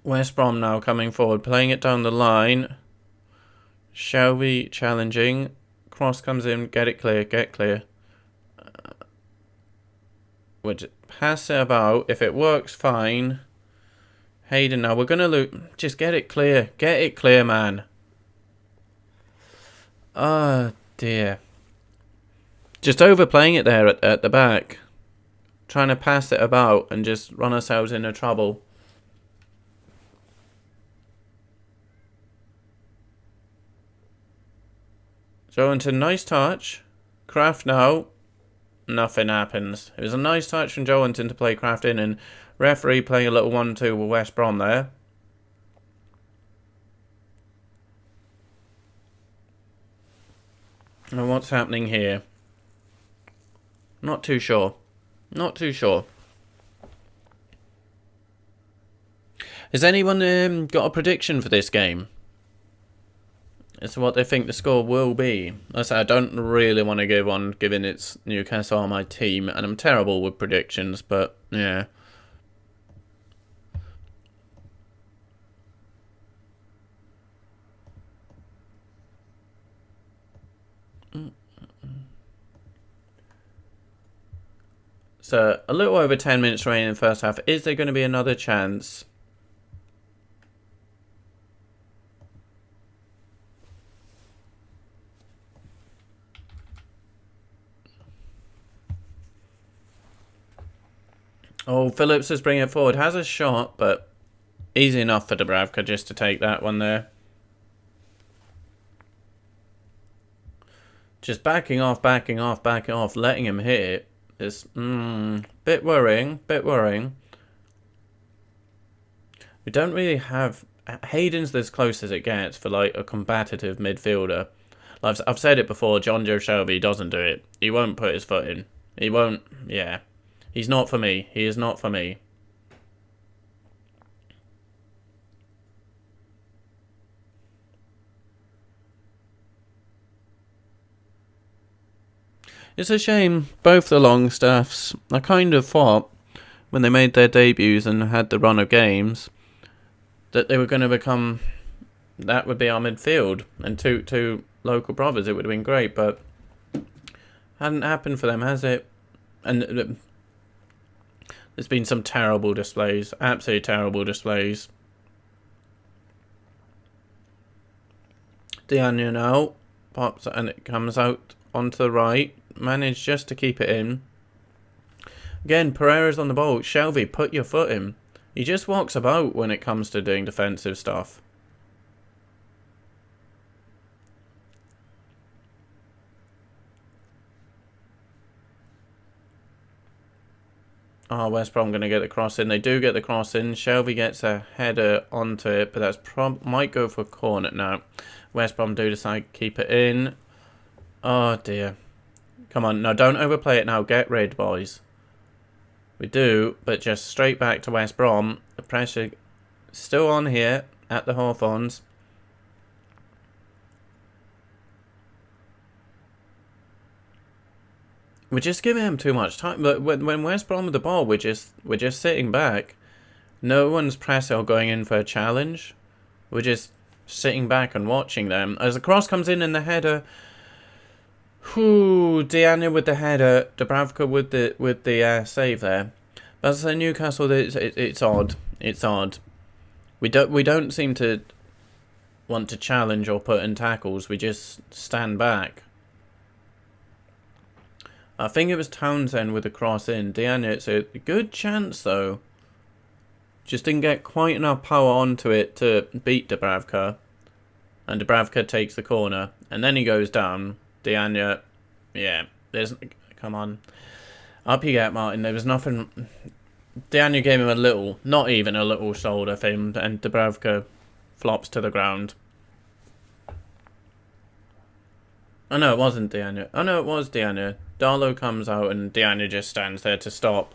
West Brom now coming forward, playing it down the line. Shelvey challenging. Cross comes in. Get it clear. Get clear. Would pass it about. If it works, fine. Hayden, now we're going to look. Just get it clear. Get it clear, man. Oh, dear. Just overplaying it there at the back. Trying to pass it about and just run ourselves into trouble. Joelinton, nice touch. Kraft now. Nothing happens. It was a nice touch from Joelinton to play Kraft in, and referee playing a little 1-2 with West Brom there. And what's happening here? Not too sure. Not too sure. Has anyone got a prediction for this game? As to what they think the score will be. I say I don't really want to give one, given it's Newcastle on my team, and I'm terrible with predictions, but yeah. So, a little over 10 minutes remaining in the first half. Is there going to be another chance? Oh, Phillips is bringing it forward. Has a shot, but easy enough for Dubravka just to take that one there. Just backing off, letting him hit it. Is bit worrying, We don't really have... Hayden's as close as it gets for like a combative midfielder. Like I've said it before, John Joe Shelby doesn't do it. He won't put his foot in. He won't, yeah. He's not for me. He is not for me. It's a shame, both the Longstaffs. I kind of thought, when they made their debuts and had the run of games, that they were going to become... That would be our midfield. And two local brothers, it would have been great, but... Hadn't happened for them, has it? And... There's been some terrible displays. Absolutely terrible displays. Diana now pops and it comes out onto the right. Managed just to keep it in. Again, Pereira's on the ball. Shelvey, put your foot in. He just walks about when it comes to doing defensive stuff. Oh, West Brom going to get the cross in. They do get the cross in. Shelvey gets a header onto it, but that's might go for a corner now. West Brom do decide to keep it in. Oh, dear. Come on. No, don't overplay it now. Get rid, boys. We do, but just straight back to West Brom. The pressure still on here at the Hawthorns. we're just giving him too much time. But when West Brom with the ball, we're just sitting back. No one's pressing or going in for a challenge. We're just sitting back and watching them. As the cross comes in and the header, Diana with the header, Dubravka with the save there. But as I say, Newcastle, it's odd. It's odd. We don't seem to want to challenge or put in tackles. We just stand back. I think it was Townsend with the cross in. Diana, it's a good chance though. Just didn't get quite enough power onto it to beat Dubravka. And Dubravka takes the corner. And then he goes down. Diana, yeah, come on. Up you get, Martin. There was nothing. Diana gave him a little, not even a little shoulder thing. And Dubravka flops to the ground. Oh no, it wasn't Diana. Oh no, it was Diana. Darlow comes out and Diana just stands there to stop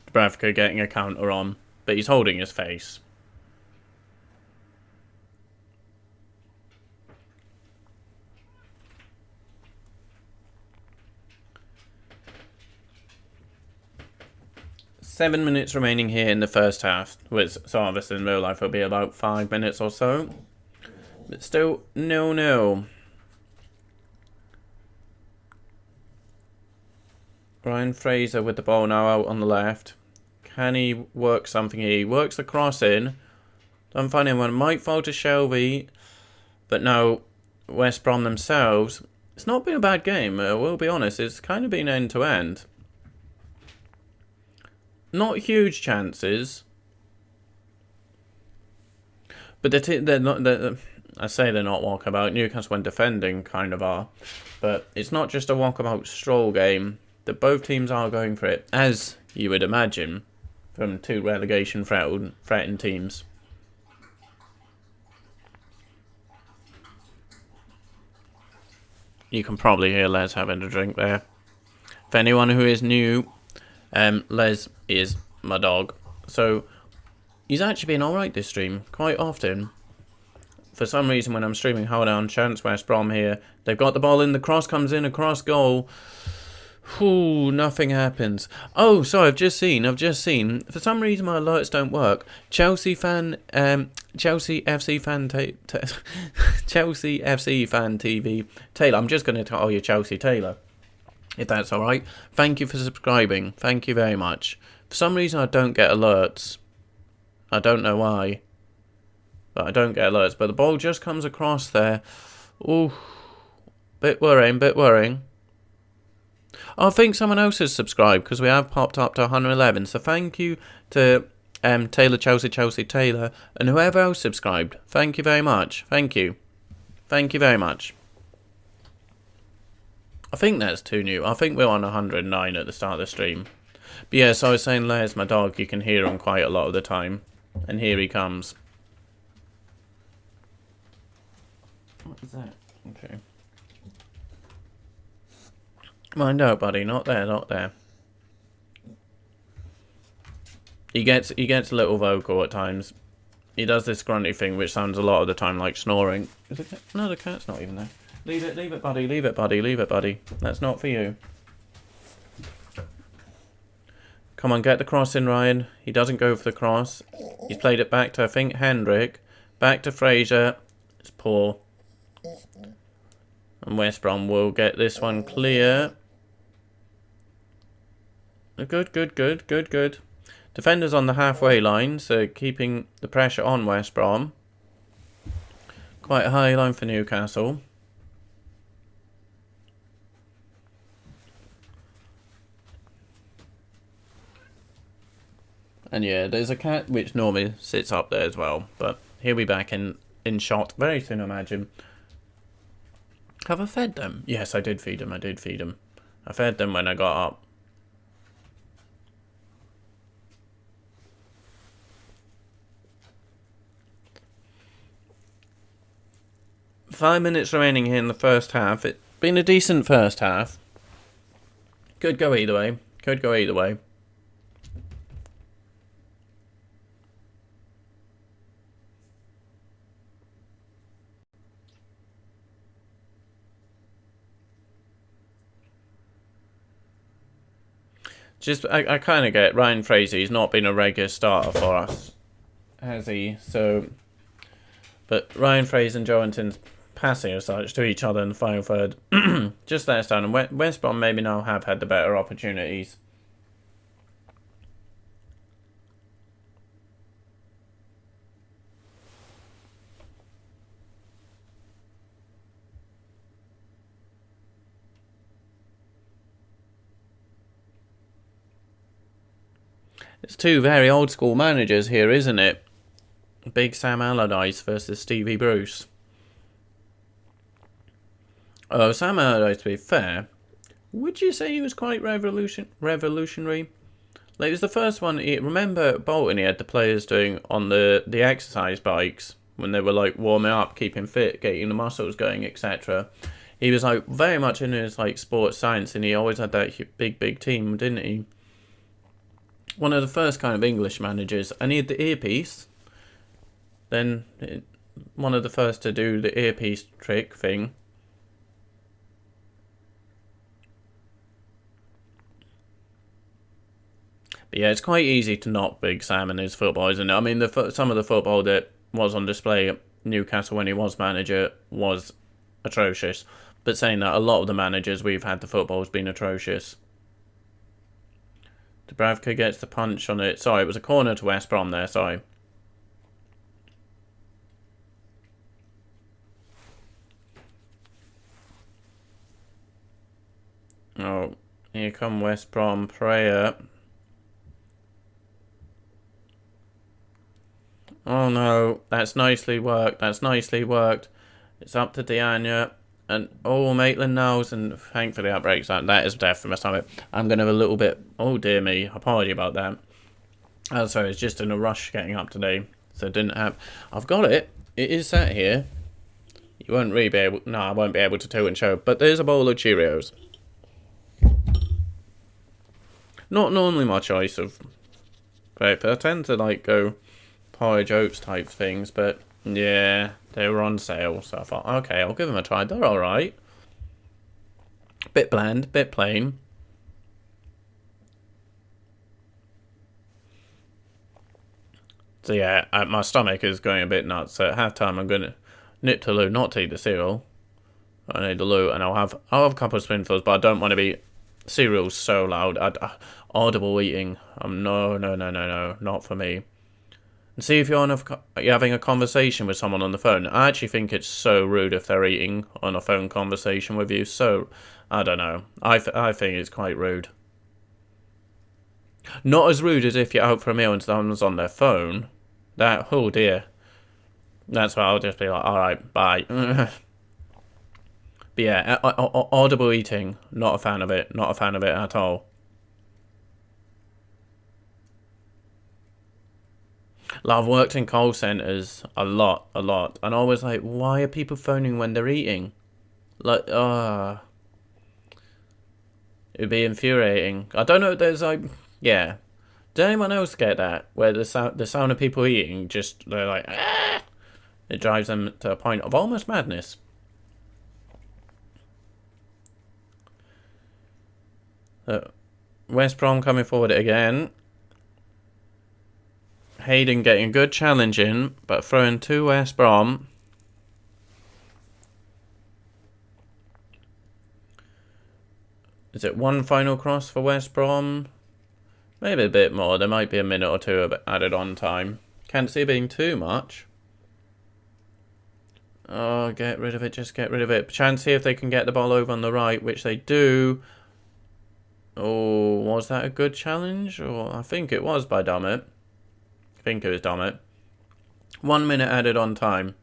Dubravka getting a counter on. But he's holding his face. Seven minutes remaining here in the first half. Which, so obviously in real life it'll be about 5 minutes or so. But still, 0-0. Ryan Fraser with the ball now out on the left. Can he work something here? He works the cross in. Don't find anyone. Might fall to Shelby. But no, West Brom themselves. It's not been a bad game, we'll be honest. It's kind of been end to end. Not huge chances. But they're not. I say they're not walkabout. Newcastle, when defending, kind of are. But it's not just a walkabout stroll game. That both teams are going for it, as you would imagine, from two relegation threatened teams. You can probably hear Les having a drink there. For anyone who is new, Les is my dog. So, he's actually been alright this stream, quite often. For some reason, when I'm streaming Hold On, chance West Brom here, they've got the ball in, the cross comes in, across goal. Ooh, nothing happens. Oh, sorry, I've just seen. For some reason, my alerts don't work. Chelsea FC fan TV. Taylor, I'm just going to call you Chelsea Taylor, if that's all right. Thank you for subscribing. Thank you very much. For some reason, I don't get alerts. I don't know why, but I don't get alerts. But the ball just comes across there. Ooh, bit worrying. I think someone else has subscribed because we have popped up to 111. So thank you to Taylor Chelsea Taylor and whoever else subscribed. Thank you very much. Thank you very much. I think that's too new. I think we're on 109 at the start of the stream. But yeah, so I was saying, there's my dog. You can hear him quite a lot of the time. And here he comes. What is that? Okay. Mind out, buddy. Not there. He gets a little vocal at times. He does this grunty thing, which sounds a lot of the time like snoring. Is it? No, the cat's not even there. Leave it, buddy. That's not for you. Come on, get the cross in, Ryan. He doesn't go for the cross. He's played it back to, I think, Hendrick. Back to Fraser. It's poor. And West Brom will get this one clear. Good. Defenders on the halfway line, so keeping the pressure on West Brom. Quite a high line for Newcastle. And yeah, there's a cat which normally sits up there as well. But he'll be back in shot very soon, I imagine. Have I fed them? Yes, I did feed them. I fed them when I got up. Five minutes remaining here in the first half. It's been a decent first half. Could go either way. I kind of get Ryan Fraser. He's not been a regular starter for us, has he? So, but Ryan Fraser and Joelinton's passing as such to each other in the final third just let us down. And West Brom maybe now have had the better opportunities. It's two very old school managers here, isn't it? Big Sam Allardyce versus Stevie Bruce. Oh, Sam Allardyce, to be fair, would you say he was quite revolutionary? Like, it was the first one. Remember Bolton, he had the players doing on the exercise bikes when they were like warming up, keeping fit, getting the muscles going, etc. He was like very much in his like sports science, and he always had that big team, didn't he? One of the first kind of English managers, and he had the earpiece. Then one of the first to do the earpiece trick thing. But yeah, it's quite easy to knock Big Sam and his football, isn't it? I mean, some of the football that was on display at Newcastle when he was manager was atrocious. But saying that, a lot of the managers we've had, the football has been atrocious. Dubravka gets the punch on it. Sorry, it was a corner to West Brom there, sorry. Oh, here come West Brom player. Oh no, that's nicely worked. That's nicely worked. It's up to Diana. And oh, Maitland-Niles, and thankfully that breaks that. That is death from my stomach. I'm going to have a little bit. Oh dear me, apology about that. Oh, sorry, it's just in a rush getting up today, so didn't have. I've got it. It is sat here. You won't really be able. No, I won't be able to and show. But there's a bowl of Cheerios. Not normally my choice of breakfast. I tend to like go porridge oats type things, but yeah, they were on sale, so I thought, okay, I'll give them a try. They're alright. Bit bland, bit plain. So yeah, my stomach is going a bit nuts. So at half time, I'm going to nip to loo, not to eat the cereal. I need the loo, and I'll have a couple of spoonfuls, but I don't want to be cereal's so loud. Audible eating. No, not for me. And see if you're having a conversation with someone on the phone. I actually think it's so rude if they're eating on a phone conversation with you. So, I don't know. I think it's quite rude. Not as rude as if you're out for a meal and someone's on their phone. That, oh dear. That's why I'll just be like, alright, bye. But yeah, audible eating, not a fan of it. Not a fan of it at all. Like, I've worked in call centres a lot. And I was like, why are people phoning when they're eating? Like, it'd be infuriating. I don't know if there's like, yeah. Does anyone else get that? Where the sound of people eating, just, they're like, ah! It drives them to a point of almost madness. West Brom coming forward again. Hayden getting a good challenge in, but throwing to West Brom. Is it one final cross for West Brom? Maybe a bit more. There might be a minute or two added on time. Can't see it being too much. Oh, get rid of it. Just get rid of it. Chance see if they can get the ball over on the right, which they do. Oh, was that a good challenge? Or I think it was by Dummett. I think it was Dummett. 1 minute added on time.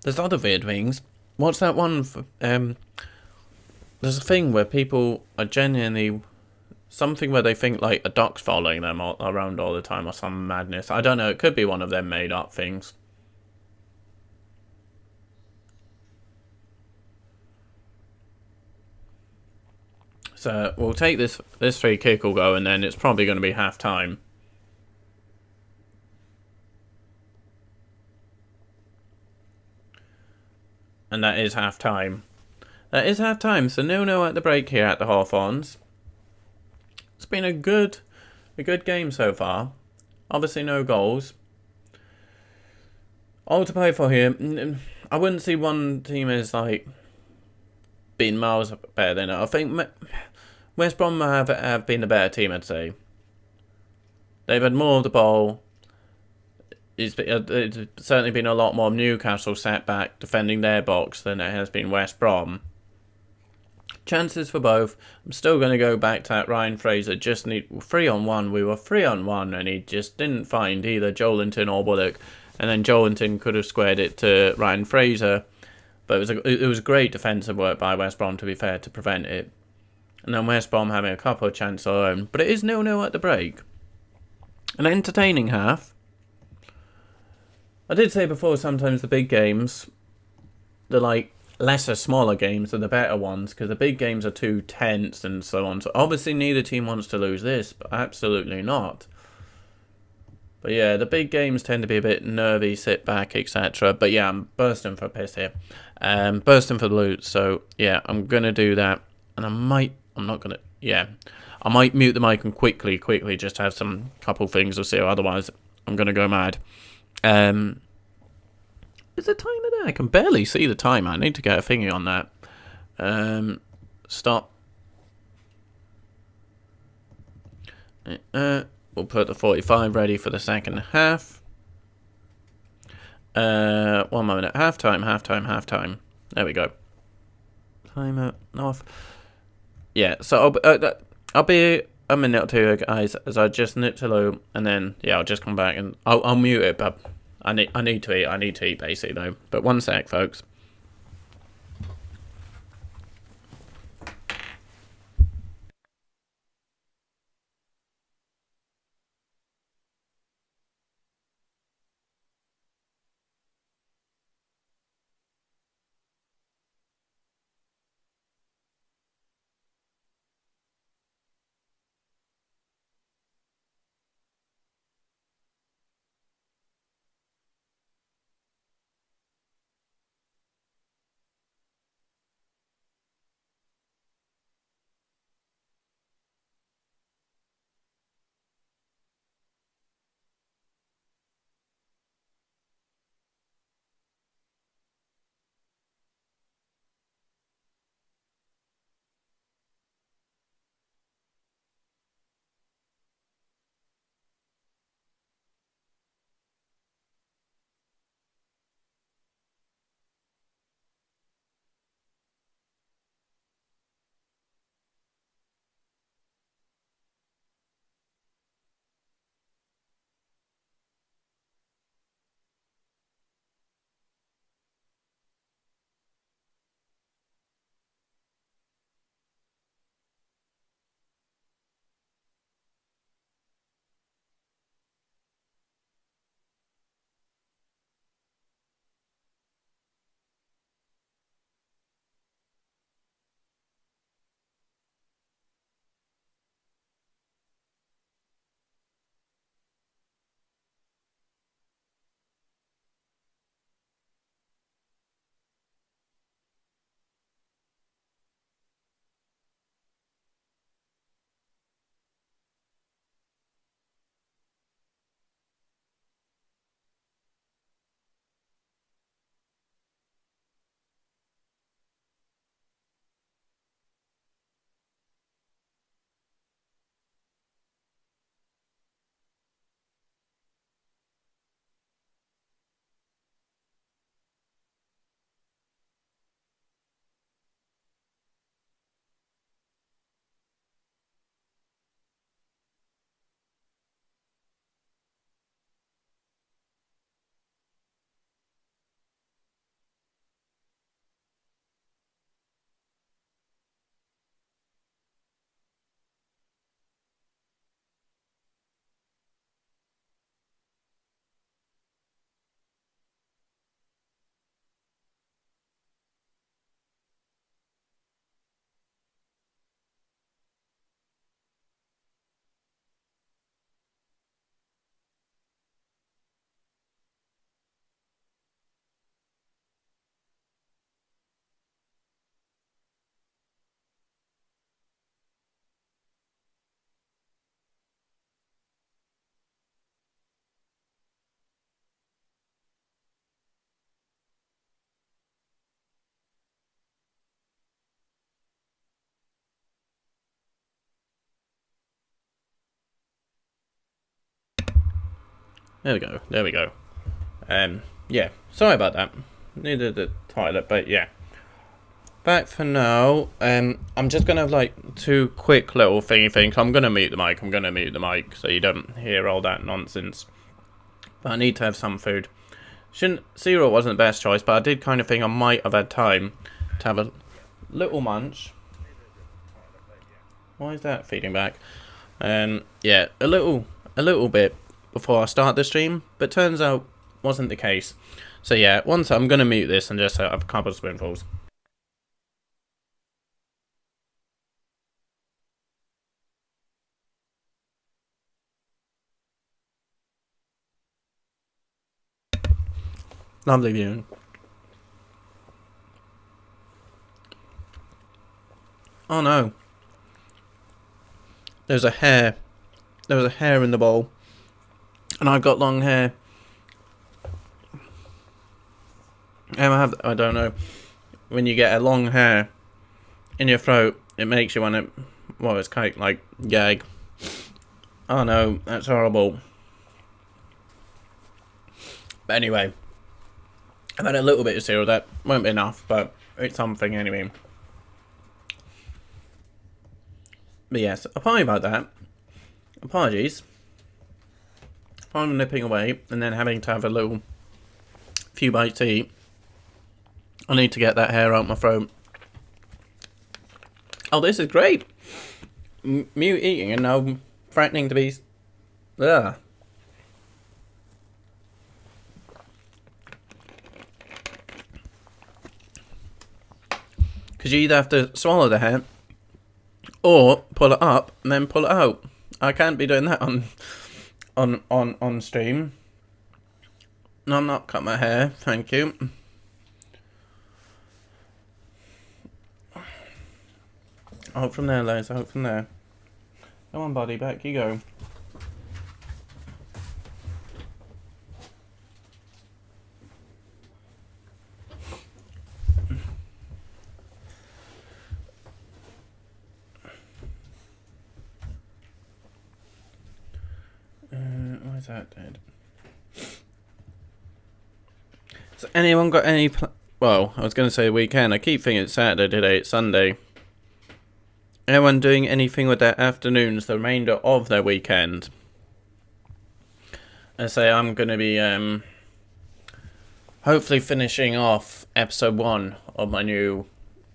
There's other weird things. What's that one? There's a thing where people are genuinely... Something where they think like a duck's following them around all the time or some madness. I don't know. It could be one of them made up things. So we'll take this free kick will go, and then it's probably going to be half time. and that is half time. That is half time, so 0-0 at the break here at the Hawthorns. It's been a good game so far. Obviously no goals. All to play for here. I wouldn't see one team as like being miles better than it. I think West Brom have been the better team, I'd say. They've had more of the ball. It's certainly been a lot more Newcastle sat back defending their box than it has been West Brom. Chances for both. I'm still going to go back to that Ryan Fraser. Just need 3-on-1. We were 3-on-1 and he just didn't find either Joelinton or Bullock. And then Joelinton could have squared it to Ryan Fraser. But it was great defensive work by West Brom, to be fair, to prevent it. And then West Brom having a couple of chances of their own. But it is 0-0 at the break. An entertaining half. I did say before, sometimes the big games, the like lesser, smaller games are the better ones, because the big games are too tense and so on. So obviously neither team wants to lose this, but absolutely not. But yeah, the big games tend to be a bit nervy, sit back, etc. But yeah, I'm bursting for a piss here. Bursting for the loot. So yeah, I'm going to do that. And I might mute the mic and quickly just have some couple things to say. Otherwise, I'm going to go mad. Is the timer there? I can barely see the timer. I need to get a thingy on that. Stop. We'll put the 45 ready for the second half. 1 moment. Half-time. There we go. Timer off. Yeah, so I'll be a minute or two, guys, as I just nip to low, and then yeah, I'll just come back and I'll mute it. But I need to eat. I need to eat basically though. But 1 sec, folks. There we go. There we go. Yeah. Sorry about that. Needed the toilet, but yeah. Back for now. I'm just gonna have like 2 quick little thingy things. I'm gonna mute the mic. So you don't hear all that nonsense. But I need to have some food. Cereal wasn't the best choice, but I did kind of think I might have had time to have a little munch. Why is that feeding back? Yeah, a little bit before I start the stream, but turns out wasn't the case. So yeah, once I'm gonna mute this and just have a couple of spoonfuls. Lovely viewing. Oh no. There's a hair. There was a hair in the bowl. And I've got long hair. I don't know. When you get a long hair in your throat, it makes you want to... Well, it's kind of like gag. Oh no, that's horrible. But anyway. I've had a little bit of cereal. That won't be enough, but it's something anyway. But yes, apology about that. Apologies. I'm nipping away and then having to have a few bites to eat. I need to get that hair out my throat. Oh, this is great. Mute eating and now threatening to be... Ugh. Because you either have to swallow the hair or pull it up and then pull it out. I can't be doing that on stream. No, I'm not cut my hair, thank you. Out from there, Les, out from there. Come on, buddy, back you go. Why is that dead? Has anyone got any... Well, I was going to say weekend. I keep thinking it's Saturday today. It's Sunday. Anyone doing anything with their afternoons, the remainder of their weekend? I say I'm going to be hopefully finishing off episode 1 of my new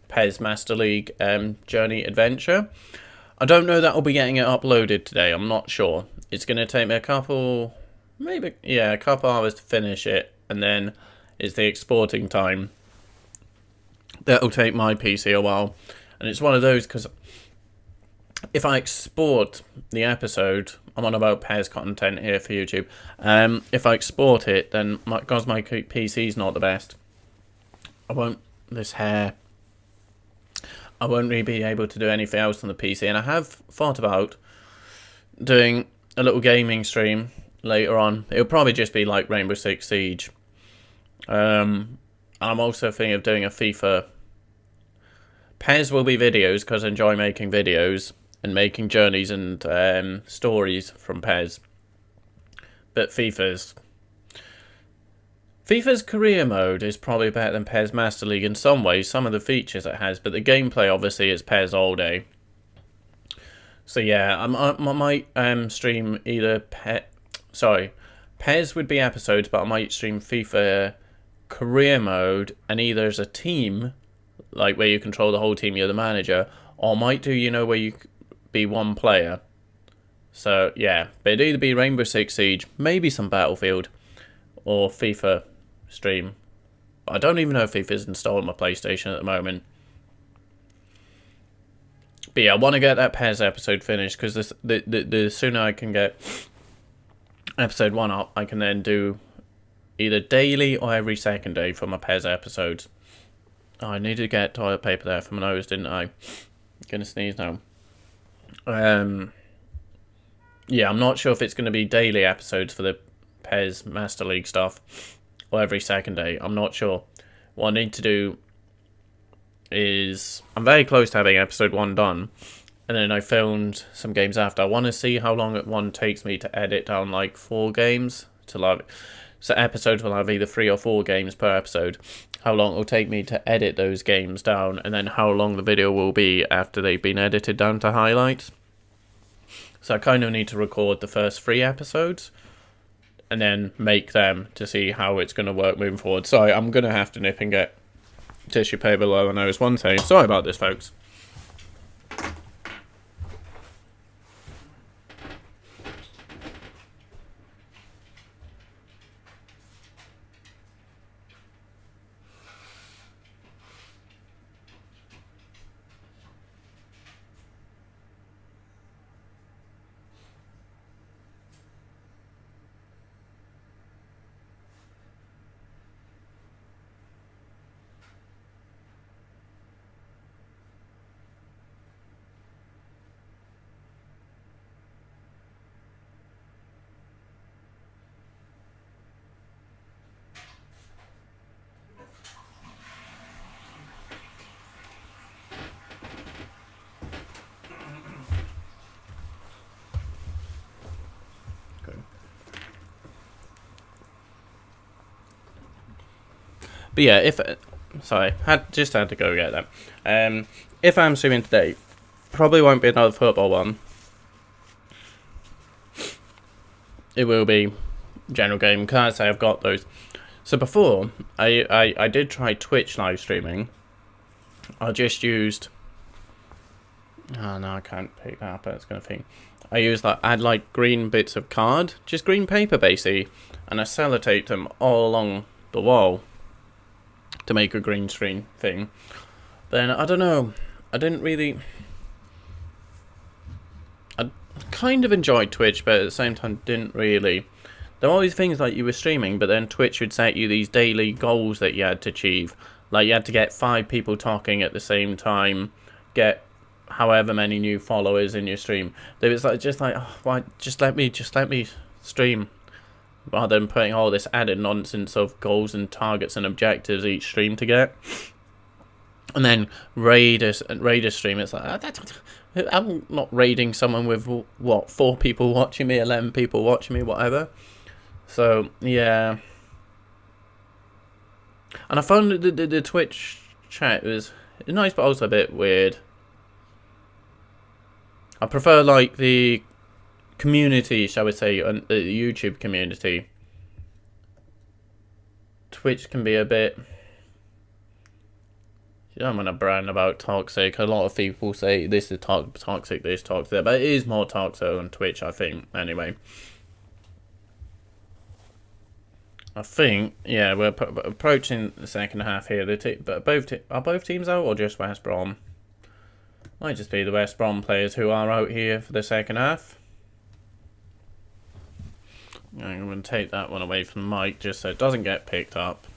PES Master League journey adventure. I don't know that I'll be getting it uploaded today. I'm not sure. It's going to take me a couple hours to finish it, and then it's the exporting time. That'll take my PC a while, and it's one of those because if I export the episode, I'm on about PES content here for YouTube. If I export it, then because my PC's not the best, I won't really be able to do anything else on the PC. And I have thought about doing a little gaming stream later on. It'll probably just be like Rainbow Six Siege. I'm also thinking of doing a FIFA. PES will be videos because I enjoy making videos and making journeys and stories from PES. But FIFA's career mode is probably better than PES Master League in some ways, some of the features it has, but the gameplay obviously is PES all day. So yeah, I might stream either PES would be episodes, but I might stream FIFA career mode and either as a team, like where you control the whole team, you're the manager, or I might do, where you be one player. So yeah, but it'd either be Rainbow Six Siege, maybe some Battlefield, or FIFA stream. I don't even know if FIFA's installed on my PlayStation at the moment. But yeah, I want to get that PES episode finished because the sooner I can get episode 1 up, I can then do either daily or every second day for my PES episodes. Oh, I needed to get toilet paper there for my nose, didn't I? Gonna sneeze now. Yeah, I'm not sure if it's going to be daily episodes for the PES Master League stuff or every second day. I'm not sure. What I need to do is... I'm very close to having episode 1 done. And then I filmed some games after. I want to see how long one takes me to edit down like 4 games So episodes will have either 3 or 4 games per episode. How long it will take me to edit those games down, and then how long the video will be after they've been edited down to highlights. So I kind of need to record the first 3 episodes and then make them to see how it's going to work moving forward. Sorry, I'm going to have to nip and get tissue paper below my nose one second. Sorry about this, folks. But yeah, just had to go get them. If I'm streaming today, probably won't be another football one. It will be general game, because I say I've got those. So before, I did try Twitch live streaming. I just used... Oh no, I can't pick that up, it's going to think. I had like green bits of card, just green paper basically, and I sellotaped them all along the wall to make a green screen thing. Then I don't know, I kind of enjoyed Twitch, but at the same time didn't really. There were all these things like you were streaming, but then Twitch would set you these daily goals that you had to achieve. Like you had to get 5 people talking at the same time, get however many new followers in your stream. It was like, oh, why, just let me stream, rather than putting all this added nonsense of goals and targets and objectives each stream to get. And then Raider stream, it's like, I'm not raiding someone with, what, 4 people watching me, 11 people watching me, whatever. So, yeah. And I found the Twitch chat was nice, but also a bit weird. I prefer, like, the community, shall we say, the YouTube community. Twitch can be a bit... You don't want to brand about toxic. A lot of people say this is toxic, this toxic that, but it is more toxic on Twitch, I think, anyway. I think, yeah, we're approaching the second half here. Are both teams out, or just West Brom? Might just be the West Brom players who are out here for the second half. I'm going to take that one away from the mic just so it doesn't get picked up.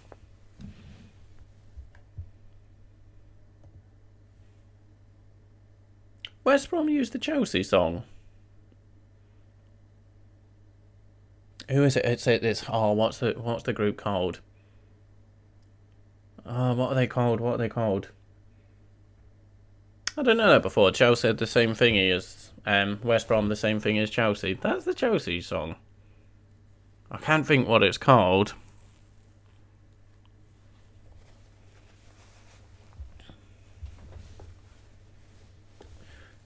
West Brom used the Chelsea song. Who is it? It's oh, what's the group called? Oh, what are they called? I don't know that before. Chelsea had the same thingy as West Brom, the same thing as Chelsea. That's the Chelsea song. I can't think what it's called.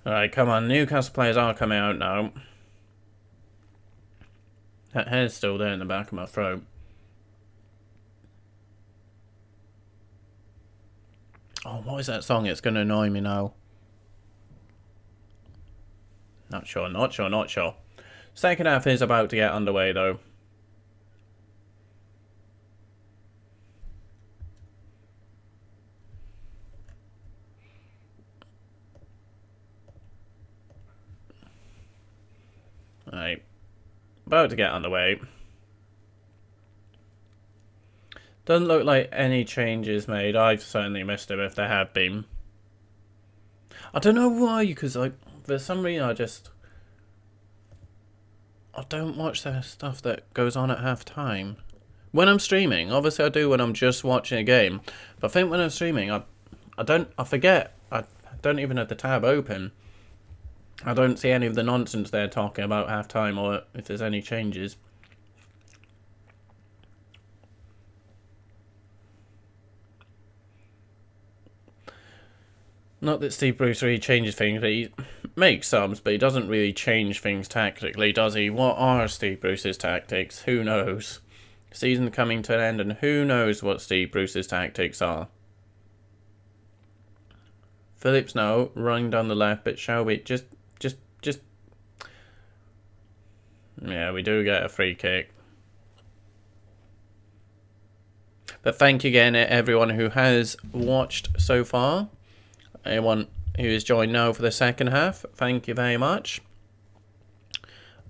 Alright, come on. Newcastle players are coming out now. That hair's still there in the back of my throat. Oh, what is that song? It's going to annoy me now. Not sure. Second half is about to get underway, though. Right. About to get underway. Doesn't look like any changes made. I've certainly missed them if there have been. I don't know why, because for some reason I don't watch the stuff that goes on at half time. When I'm streaming, obviously I do when I'm just watching a game. But I think when I'm streaming, I forget. I don't even have the tab open. I don't see any of the nonsense they're talking about half time or if there's any changes. Not that Steve Bruce really changes things, but he makes subs, but he doesn't really change things tactically, does he? What are Steve Bruce's tactics? Who knows? Season coming to an end, and who knows what Steve Bruce's tactics are? Phillips now running down the left, but Shelby just. Yeah, we do get a free kick. But thank you again, everyone who has watched so far. Anyone who has joined now for the second half, thank you very much.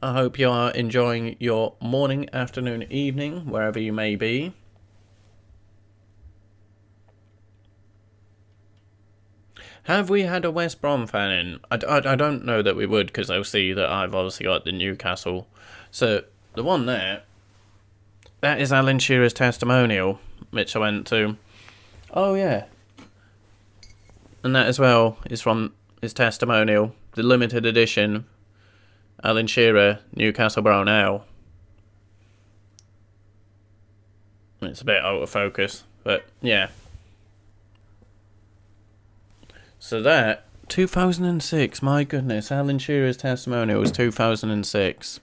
I hope you are enjoying your morning, afternoon, evening, wherever you may be. Have we had a West Brom fan in? I don't know that we would, because I'll see that I've obviously got the Newcastle. So, the one there, that is Alan Shearer's testimonial, which I went to. Oh, yeah. And that as well is from his testimonial, the limited edition, Alan Shearer, Newcastle Brown Ale. It's a bit out of focus, but yeah. So that, 2006, my goodness, Alan Shearer's testimonial was 2006.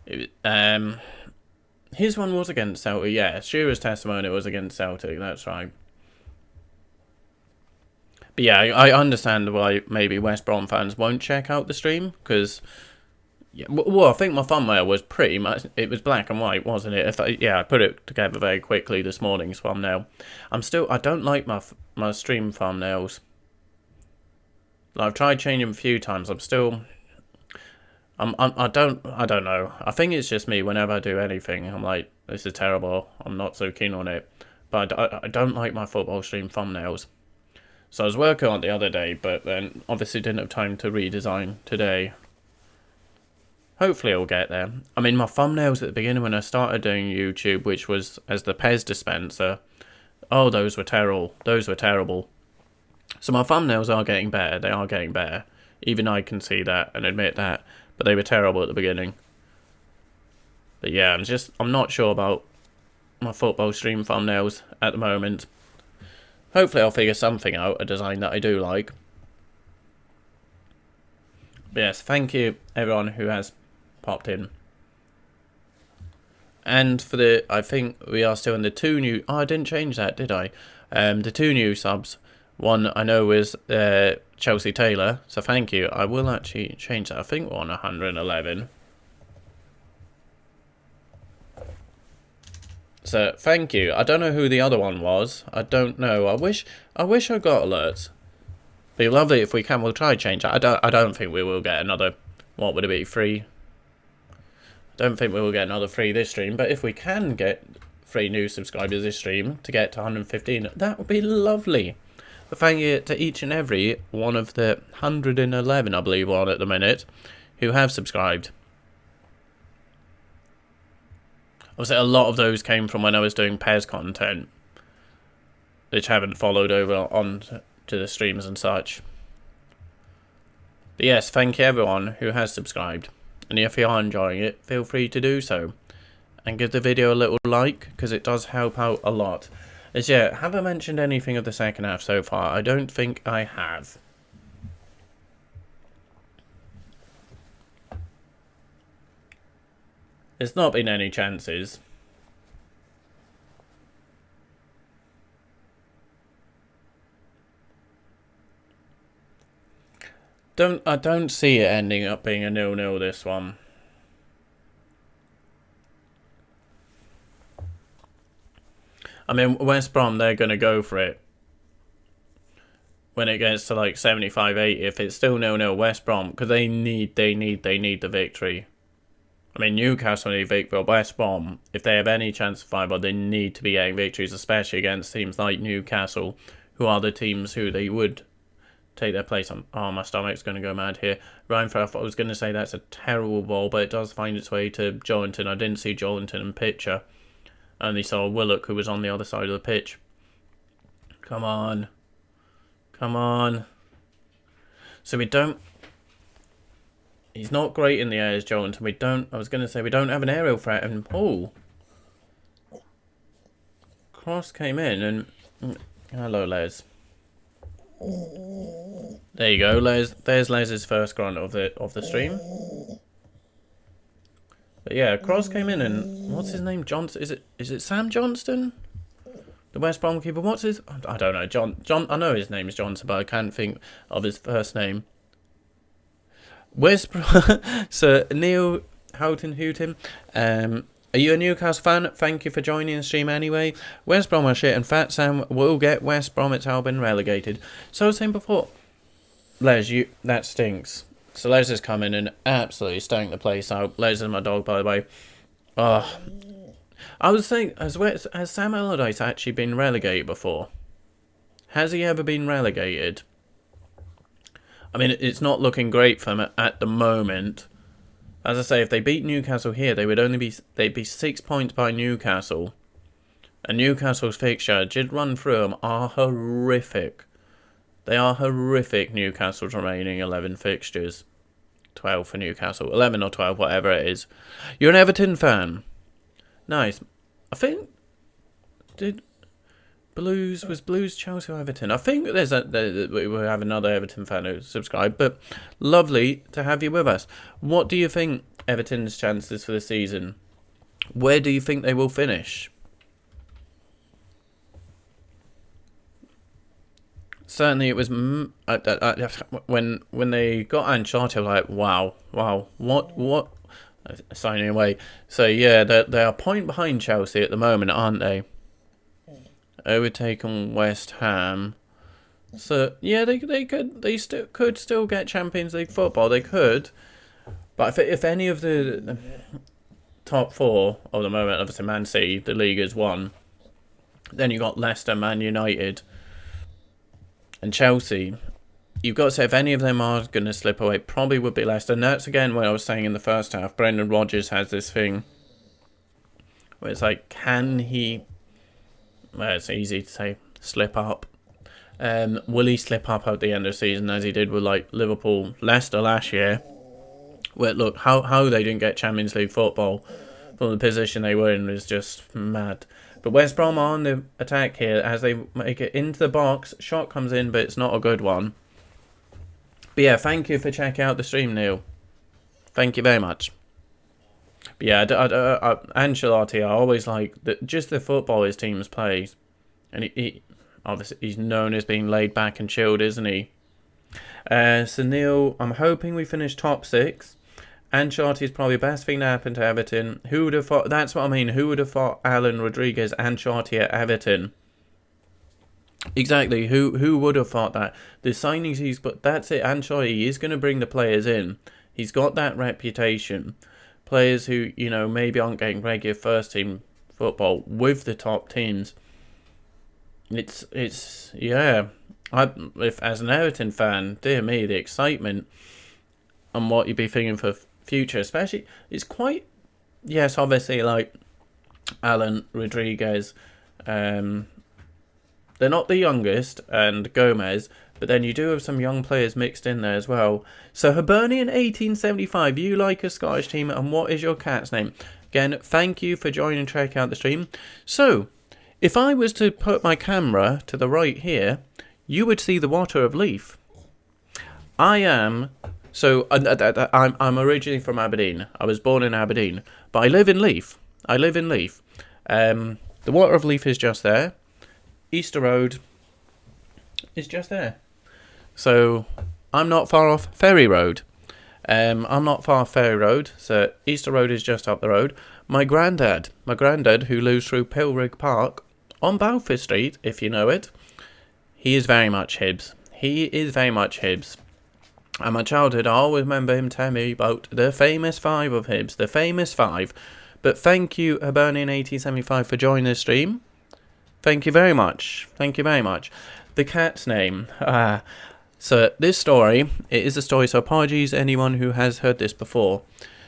His one was against Celtic, yeah, Shearer's testimonial was against Celtic, that's right. But yeah, I understand why maybe West Brom fans won't check out the stream, because, yeah, well, I think my thumbnail was pretty much, it was black and white, wasn't it? I put it together very quickly this morning's thumbnail. I don't like my stream thumbnails. I've tried changing them a few times, I don't know. I think it's just me, whenever I do anything, I'm like, this is terrible, I'm not so keen on it. But I don't like my football stream thumbnails. So I was working on it the other day, but then obviously didn't have time to redesign today. Hopefully I'll get there. I mean, my thumbnails at the beginning when I started doing YouTube, which was as the Pez dispenser, oh, those were terrible. Those were terrible. So my thumbnails are getting better. They are getting better. Even I can see that and admit that. But they were terrible at the beginning. But yeah, I'm not sure about my football stream thumbnails at the moment. Hopefully I'll figure something out, a design that I do like. But yes, thank you everyone who has popped in. And for I think we are still in the 2 new, I didn't change that, did I? The 2 new subs. One I know is Chelsea Taylor, so thank you. I will actually change that. I think we're on 111. So thank you. I don't know who the other one was. I don't know. I wish I got alerts. Be lovely if we can. We'll try to change that. I don't think we will get another. What would it be? 3? I don't think we will get another 3 this stream. But if we can get 3 new subscribers this stream to get to 115, that would be lovely. But thank you to each and every one of the 111, I believe, we're on at the minute, who have subscribed. Obviously, a lot of those came from when I was doing Pez content, which haven't followed over on to the streams and such. But yes, thank you everyone who has subscribed. And if you are enjoying it, feel free to do so. And give the video a little like, because it does help out a lot. As yet, have I mentioned anything of the second half so far? I don't think I have. There's not been any chances. I don't see it ending up being a 0-0 this one. I mean, West Brom, they're going to go for it. When it gets to like 75-80, if it's still 0-0 West Brom, because they need the victory. I mean, Newcastle need victory, but West Brom, if they have any chance of fighting, they need to be getting victories, especially against teams like Newcastle, who are the teams who they would take their place on. Oh, my stomach's going to go mad here. Ryan Farrell, I was going to say that's a terrible ball, but it does find its way to Joelinton. I didn't see Joelinton in picture. I only saw Willock, who was on the other side of the pitch. Come on. Come on. So we don't... He's not great in the air as Joelinton. We don't... I was going to say we don't have an aerial threat. And, oh. Cross came in and... Hello, Les. There you go, Les. There's Les's first grunt of the stream. But yeah, Cross came in and what's his name? Johnson? Is it Sam Johnston? The West Brom keeper. What's his? I don't know. John. I know his name is Johnson, but I can't think of his first name. West Brom. Sir Neil Houghton. Are you a Newcastle fan? Thank you for joining the stream anyway. West Brom are shit and Fat Sam will get West Bromwich Albion relegated. So I was saying before, Les, that stinks. So Les has come in and absolutely stank the place out. Les is my dog, by the way. Oh, I was saying, has Sam Allardyce actually been relegated before? Has he ever been relegated? I mean, it's not looking great for him at the moment. As I say, if they beat Newcastle here, they'd be 6 points by Newcastle. And Newcastle's fixture, did run through them, are horrific. They are horrific, Newcastle's remaining 11 fixtures. 12 for Newcastle. 11 or 12, whatever it is. You're an Everton fan. Nice. I think... Was Blues, Chelsea or Everton? I think we have another Everton fan who subscribed, but lovely to have you with us. What do you think Everton's chances for the season? Where do you think they will finish? Certainly it was... when they got Ancelotti, I was like, wow, what? Signing away. So yeah, they are a point behind Chelsea at the moment, aren't they? Overtaken West Ham. So yeah, they could still get Champions League football. They could, but if any of the top four of the moment, obviously Man City, the league is won. Then you got Leicester, Man United, and Chelsea. You've got to say if any of them are going to slip away, probably would be Leicester. And that's again what I was saying in the first half. Brendan Rodgers has this thing where it's like, can he? Well, it's easy to say, slip up. Will he slip up at the end of the season as he did with like Liverpool, Leicester last year? Where look, how they didn't get Champions League football from the position they were in was just mad. But West Brom are on the attack here as they make it into the box. Shot comes in, but it's not a good one. But yeah, thank you for checking out the stream, Neil. Thank you very much. But yeah, Ancelotti, I always like just the football his teams play. And he obviously he's known as being laid back and chilled, isn't he? So Neil, I'm hoping we finish top 6. Ancelotti is probably the best thing to happen to Everton. Who would have thought? That's what I mean. Who would have thought Alan Rodriguez, Ancelotti at Everton? Exactly. Who would have thought that? The signings but that's it. Ancelotti is going to bring the players in. He's got that reputation. Players who, maybe aren't getting regular first team football with the top teams. It's yeah. If as an Everton fan, dear me, the excitement and what you'd be thinking for future, especially, it's quite, yes, obviously like Alan Rodriguez, they're not the youngest, and Gomez, but then you do have some young players mixed in there as well. So Hibernian 1875, you like a Scottish team, and what is your cat's name? Again, thank you for joining and checking out the stream. So, if I was to put my camera to the right here, you would see the water of Leith. I'm originally from Aberdeen. I was born in Aberdeen, but I live in Leith. The water of Leith is just there. Easter Road is just there. So I'm not far off Ferry Road. So Easter Road is just up the road. My granddad who lives through Pilrig Park on Balfour Street, if you know it, he is very much Hibs. And my childhood, I always remember him telling me about the famous 5 of Hibs, the famous 5. But thank you, Hibernian 1875, for joining the stream. Thank you very much. The cat's name. So this story, it is a story, so apologies anyone who has heard this before.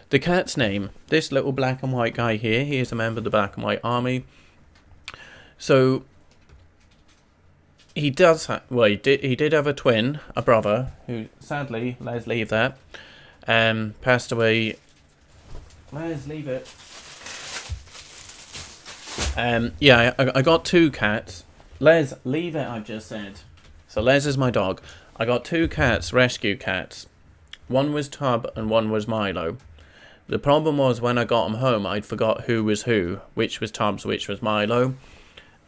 The cat's name, this little black and white guy here, he is a member of the Black and White Army. So he did have a twin, a brother, who sadly, let's leave that, passed away. Let's leave it. I got 2 cats. Les, leave it, I've just said. So Les is my dog. I got 2 cats, rescue cats. One was Tub and one was Milo. The problem was when I got them home, I'd forgot who was who, which was Tubbs, which was Milo.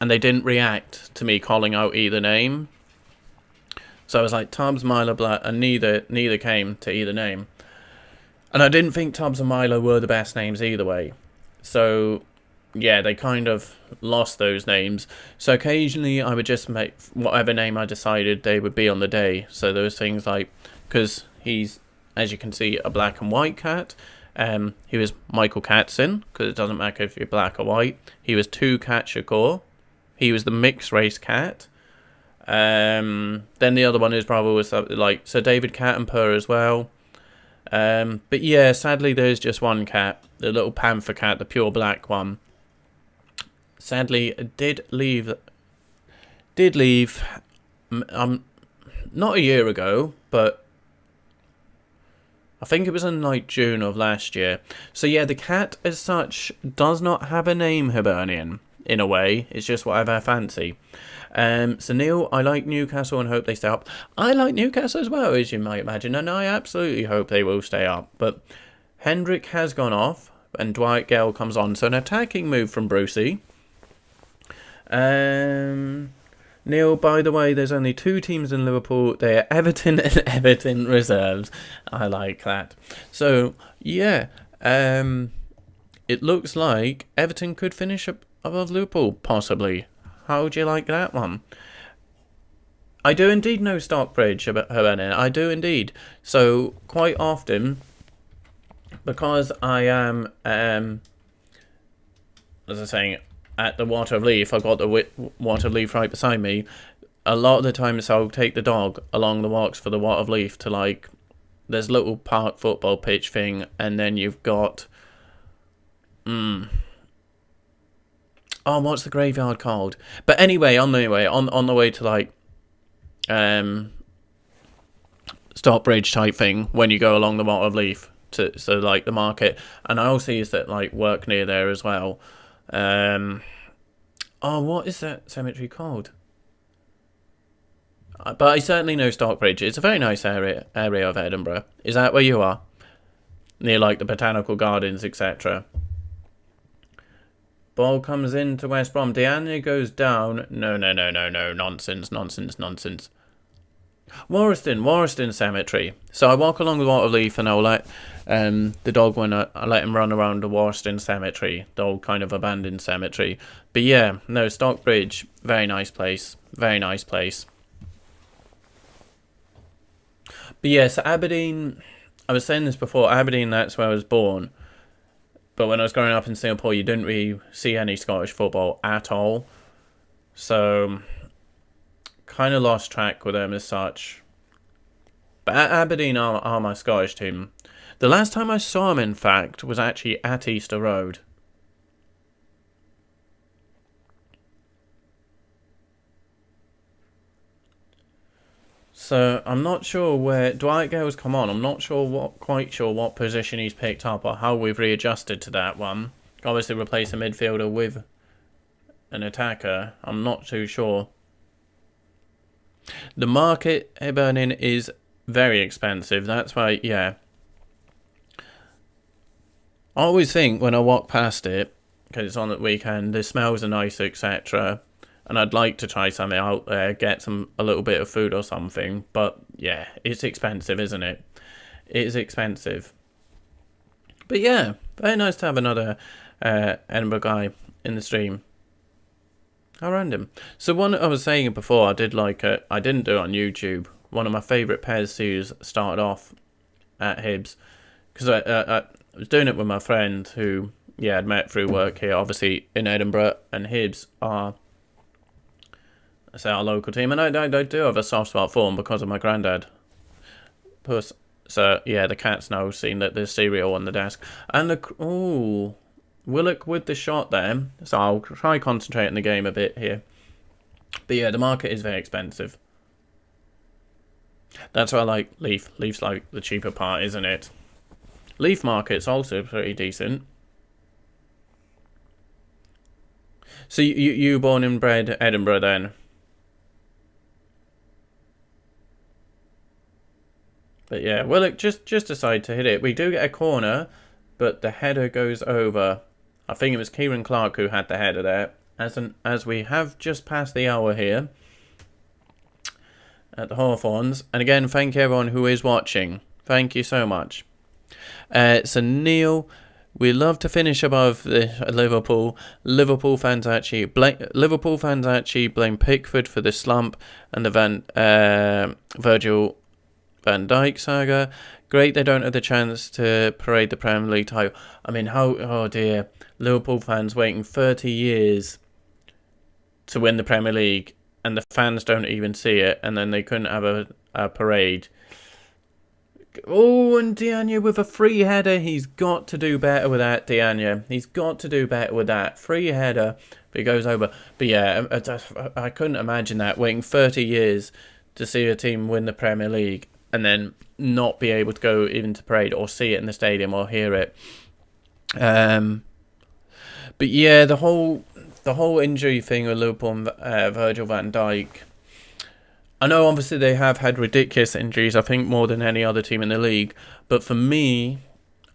And they didn't react to me calling out either name. So I was like, Tubbs, Milo, blah, and neither came to either name. And I didn't think Tubbs and Milo were the best names either way. So, yeah, they kind of lost those names. So occasionally I would just make whatever name I decided they would be on the day. So there was things like, because he's, as you can see, a black and white cat. He was Michael Katzin, because it doesn't matter if you're black or white. He was 2 Cat Shakur. He was the mixed race cat. Then the other one, his brother, was like Sir David Cat and Purr as well. But yeah, sadly there's just one cat, the little panther cat, the pure black one. Sadly, did leave not a year ago, but I think it was in like June of last year. So yeah, the cat as such does not have a name, Hibernian, in a way. It's just whatever I fancy. So Neil, I like Newcastle and hope they stay up. I like Newcastle as well, as you might imagine, and I absolutely hope they will stay up. But Hendrick has gone off, and Dwight Gale comes on. So an attacking move from Brucey. Neil, by the way, there's only 2 teams in Liverpool. They are Everton and Everton reserves. I like that. So, yeah, it looks like Everton could finish up above Liverpool, possibly. How would you like that one? I do indeed know Stockbridge, Hibernian. I do indeed. So, quite often, because I am, as I was saying, at the Water of Leaf, I've got the Water of Leaf right beside me. A lot of the times I'll take the dog along the walks for the Water of Leaf to, like, there's a little park football pitch thing, and then you've got, oh, what's the graveyard called? But anyway, on the way to, like, Stockbridge type thing, when you go along the Water of Leaf, so like the market, and I also use that, like, work near there as well. Oh, what is that cemetery called? But I certainly know Stockbridge. It's a very nice area of Edinburgh. Is that where you are? Near, like, the botanical gardens, etc. Ball comes into West Brom. Diana goes down. No. Nonsense. Warriston Cemetery. So I walk along the Waterleaf and I'll let the dog, when I let him run around the Warriston Cemetery, the old kind of abandoned cemetery. But yeah, no, Stockbridge, very nice place. Very nice place. But yeah, so Aberdeen, I was saying this before, Aberdeen, that's where I was born. But when I was growing up in Singapore, you didn't really see any Scottish football at all. So, kind of lost track with them as such. But Aberdeen are my Scottish team. The last time I saw them, in fact, was actually at Easter Road. So, I'm not sure where Dwight Gale's come on. I'm not quite sure what position he's picked up or how we've readjusted to that one. Obviously, replace a midfielder with an attacker. I'm not too sure. The market, Hibernian, is very expensive. That's why, yeah. I always think when I walk past it, because it's on the weekend, the smells are nice, etc. And I'd like to try something out there, get a little bit of food or something. But yeah, it's expensive, isn't it? It is expensive. But yeah, very nice to have another Edinburgh guy in the stream. How random. So one I was saying before, I did like it. I didn't do it on YouTube. One of my favourite pairs series started off at Hibs. Because I was doing it with my friend who, yeah, I'd met through work here, obviously in Edinburgh. And Hibs are, I say, our local team. And I do have a soft spot for them because of my granddad. Puss. So, yeah, the cat's now seen that there's cereal on the desk. And ooh, Willock with the shot there. So I'll try concentrate on the game a bit here. But yeah, the market is very expensive. That's why I like Leaf. Leaf's like the cheaper part, isn't it? Leaf market's also pretty decent. So you were born and bred Edinburgh then? But yeah, well, look, just decide to hit it. We do get a corner, but the header goes over. I think it was Kieran Clark who had the header there. As we have just passed the hour here at the Hawthorns. And again, thank you everyone who is watching. Thank you so much. So Neil, we love to finish above the Liverpool. Liverpool fans actually blame Pickford for the slump and the Virgil van Dijk saga. Great they don't have the chance to parade the Premier League title. I mean, oh dear, Liverpool fans waiting 30 years to win the Premier League, and the fans don't even see it, and then they couldn't have a parade. Oh, and Diagne with a free header. He's got to do better with that, Diagne. He's got to do better with that. Free header, but it goes over. But yeah, I couldn't imagine that, waiting 30 years to see a team win the Premier League and then not be able to go even to parade or see it in the stadium or hear it. But yeah, the whole injury thing with Liverpool and Virgil van Dijk. I know obviously they have had ridiculous injuries, I think more than any other team in the league. But for me,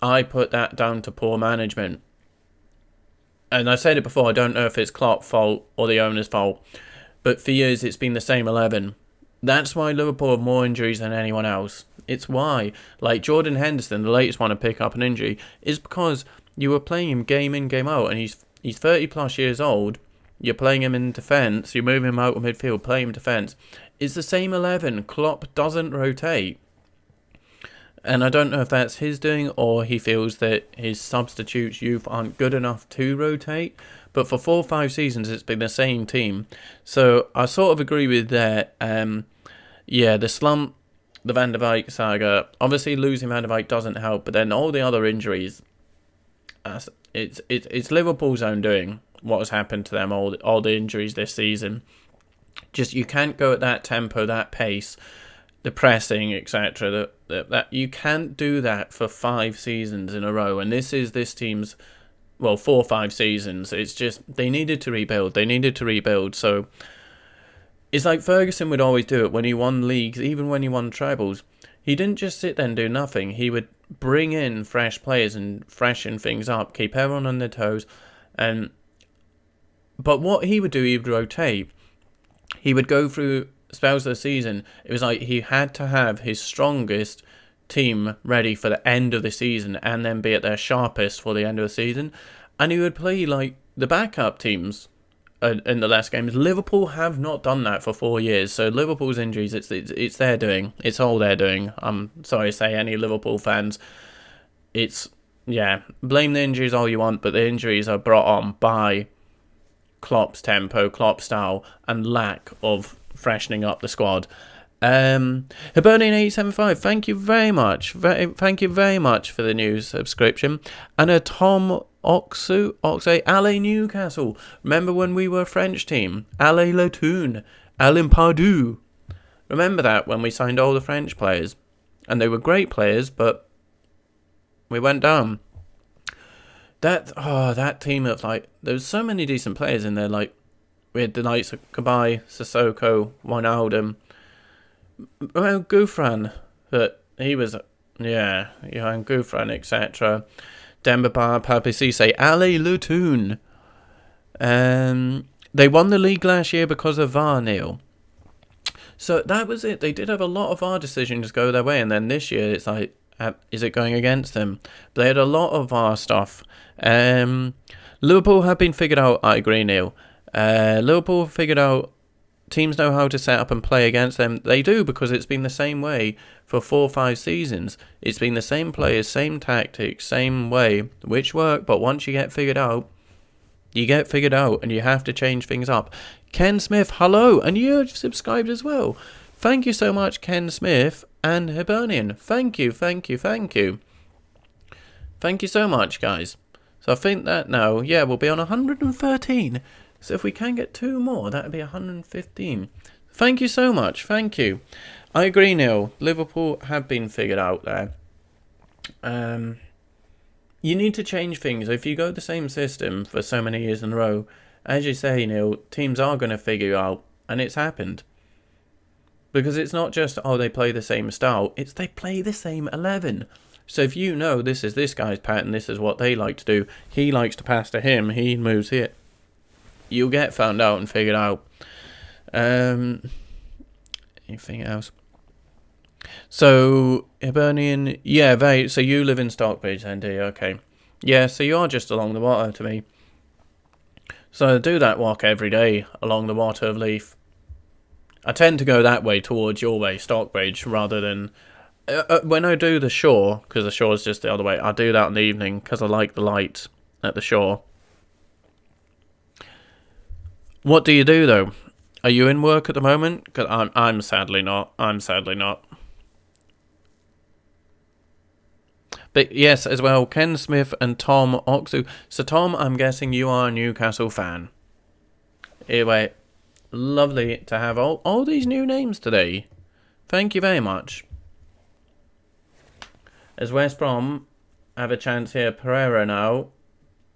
I put that down to poor management. And I said it before, I don't know if it's Klopp's fault or the owner's fault. But for years it's been the same 11. That's why Liverpool have more injuries than anyone else. It's why. Like Jordan Henderson, the latest one to pick up an injury, is because you were playing him game in, game out. And he's 30 plus years old. You're playing him in defence. You're moving him out of midfield, playing him defence. It's the same 11. Klopp doesn't rotate. And I don't know if that's his doing or he feels that his substitutes youth aren't good enough to rotate. But for 4 or 5 seasons, it's been the same team. So I sort of agree with that. Yeah, the slump, the Van der Beek saga. Obviously, losing Van der Beek doesn't help. But then all the other injuries, it's Liverpool's own doing. What has happened to them, all the injuries this season. Just you can't go at that tempo, that pace, the pressing, etc. That you can't do that for 5 seasons in a row. And this is this team's, 4 or 5 seasons. It's just they needed to rebuild. So it's like Ferguson would always do it when he won leagues, even when he won trebles. He didn't just sit there and do nothing. He would bring in fresh players and freshen things up, keep everyone on their toes. But what he would do, he would rotate. He would go through spells of the season. It was like he had to have his strongest team ready for the end of the season and then be at their sharpest for the end of the season. And he would play like the backup teams in the last games. Liverpool have not done that for 4 years. So Liverpool's injuries, it's their doing. It's all their doing. I'm sorry to say, any Liverpool fans, blame the injuries all you want, but the injuries are brought on by Klopp's tempo, Klopp's style, and lack of freshening up the squad. Hibernian875, thank you very much. Thank you very much for the new subscription. And a Tom Oxe, Ale Newcastle. Remember when we were a French team? Ale Latoun, Alain Pardou. Remember that when we signed all the French players? And they were great players, but we went down. That team of there was so many decent players in there. Like we had the likes of Kabay, Sissoko, Wijnaldum, Gouffran, but he was Johan Gouffran, etc. Demba Ba, Pape Cisse, Ale Lutoun. They won the league last year because of VAR, Neil. So that was it. They did have a lot of VAR decisions go their way, and then this year it's like, is it going against them? But they had a lot of VAR stuff. Liverpool have been figured out, I agree, Neil. Liverpool figured out teams know how to set up and play against them. They do, because it's been the same way for 4 or 5 seasons. It's been the same players, same tactics, same way, which work, but once you get figured out, you get figured out and you have to change things up. Ken Smith, hello, and you've subscribed as well. Thank you so much, Ken Smith and Hibernian. Thank you. Thank you so much, guys. So I think that now, we'll be on 113. So if we can get 2 more, that would be 115. Thank you so much. Thank you. I agree, Neil. Liverpool have been figured out there. You need to change things. If you go the same system for so many years in a row, as you say, Neil, teams are going to figure you out. And it's happened. Because it's not just, oh, they play the same style. It's they play the same 11. So if you know this is this guy's pattern, this is what they like to do, he likes to pass to him, he moves here, you'll get found out and figured out. Anything else? So, Hibernian, yeah, so you live in Stockbridge then, do you? Okay. Yeah, so you are just along the water to me. So I do that walk every day along the water of Leith. I tend to go that way towards your way, Stockbridge, rather than... when I do the shore, because the shore is just the other way, I do that in the evening because I like the light at the shore. What do you do, though? Are you in work at the moment? Because I'm sadly not. I'm sadly not. But yes, as well, Ken Smith and Tom Oxu. So Tom, I'm guessing you are a Newcastle fan. Anyway, lovely to have all these new names today. Thank you very much. As West Brom have a chance here, Pereira now.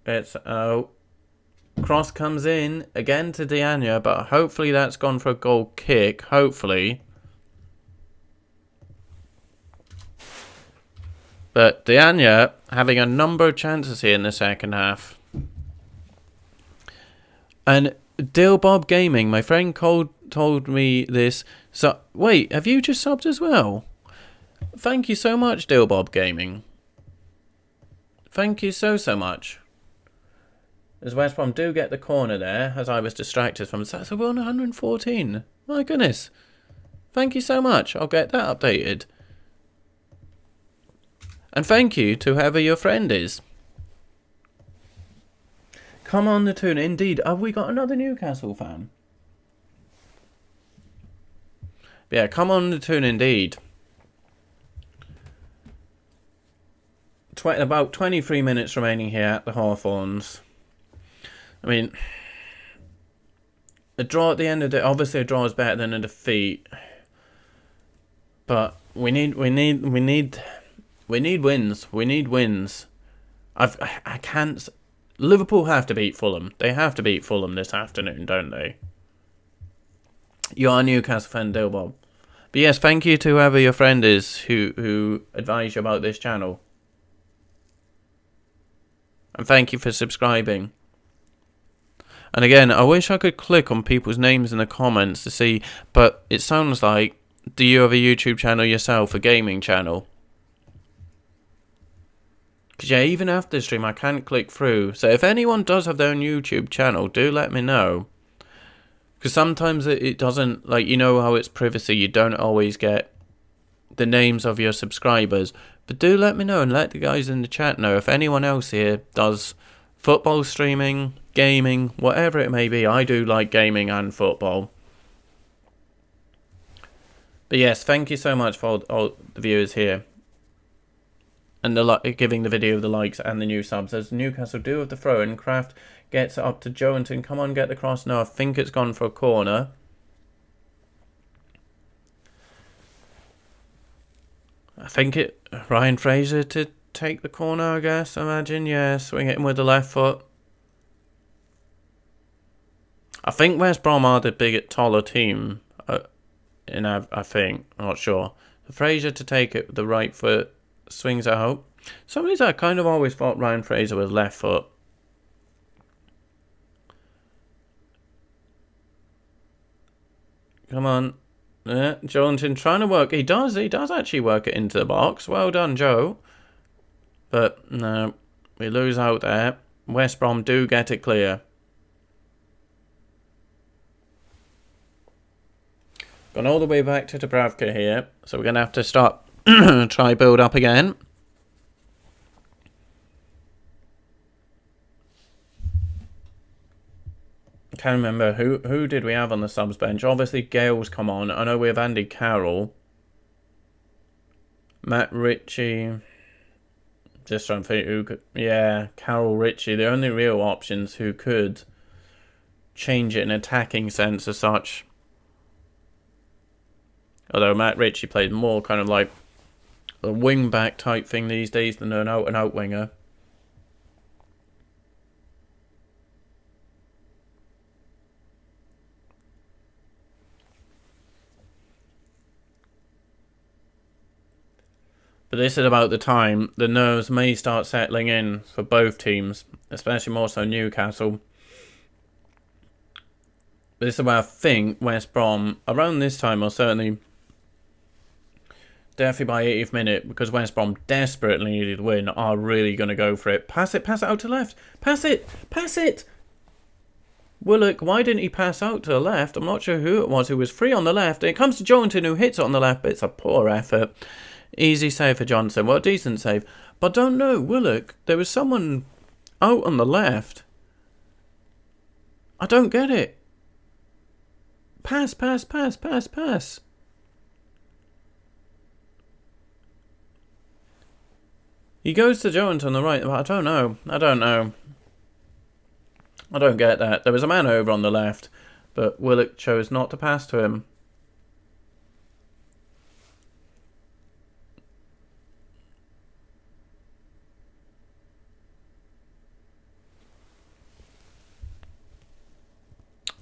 It's out. Cross comes in again to Diania, but hopefully that's gone for a goal kick. Hopefully. But Diania having a number of chances here in the second half. And Dill Bob Gaming, my friend Cole told me this. So wait, have you just subbed as well? Thank you so much, Dill Bob Gaming. Thank you so much. As West Brom do get the corner there, as I was distracted from. So we're on 114. My goodness. Thank you so much. I'll get that updated. And thank you to whoever your friend is. Come on the tune. Indeed. Have we got another Newcastle fan? Yeah, come on the tune indeed. About 23 minutes remaining here at the Hawthorns. I mean, a draw at the end of the... Obviously a draw is better than a defeat. But we need wins. We need wins. I can't... Liverpool have to beat Fulham. They have to beat Fulham this afternoon, don't they? You are a Newcastle fan, Dill Bob. But yes, thank you to whoever your friend is who advised you about this channel. And thank you for subscribing. And again, I wish I could click on people's names in the comments to see, but it sounds like, do you have a YouTube channel yourself, a gaming channel? Because yeah, even after the stream, I can't click through. So if anyone does have their own YouTube channel, do let me know. Because sometimes it doesn't, like, you know how it's privacy, you don't always get the names of your subscribers. But do let me know and let the guys in the chat know if anyone else here does football streaming, gaming, whatever it may be. I do like gaming and football. But yes, thank you so much for all the viewers here. And giving the video the likes and the new subs. As Newcastle do with the throw in, Kraft gets it up to Joelinton. Come on, get the cross now. I think it's gone for a corner. I think Ryan Fraser to take the corner, I guess, imagine. Yeah, swing it in with the left foot. I think West Brom are the bigger, taller team. I think. I'm not sure. Fraser to take it with the right foot. Swings out. Some reason I kind of always thought Ryan Fraser was left foot. Come on. Joelinton trying to work. He does actually work it into the box. Well done, Joe. But no, we lose out there. West Brom do get it clear. Gone all the way back to Dubravka here. So we're going to have to start try build up again. I can't remember who did we have on the subs bench. Obviously Gale's come on. I know we have Andy Carroll, Matt Ritchie. Just trying to think who could. Yeah, Carroll, Ritchie. The only real options who could change it in attacking sense as such. Although Matt Ritchie plays more kind of like a wing-back type thing these days than an out-and-out winger. But this is about the time the nerves may start settling in for both teams, especially more so Newcastle. This is where I think West Brom, around this time, or certainly definitely by 80th minute, because West Brom desperately needed to win, are really going to go for it. Pass it out to left. Pass it! Willock, why didn't he pass out to the left? I'm not sure who it was who was free on the left. It comes to Johnson, who hits it on the left, but it's a poor effort. Easy save for Johnson. Well, decent save. But don't know, Willock, there was someone out on the left. I don't get it. Pass. He goes to Jones on the right, but I don't know. I don't get that. There was a man over on the left, but Willock chose not to pass to him.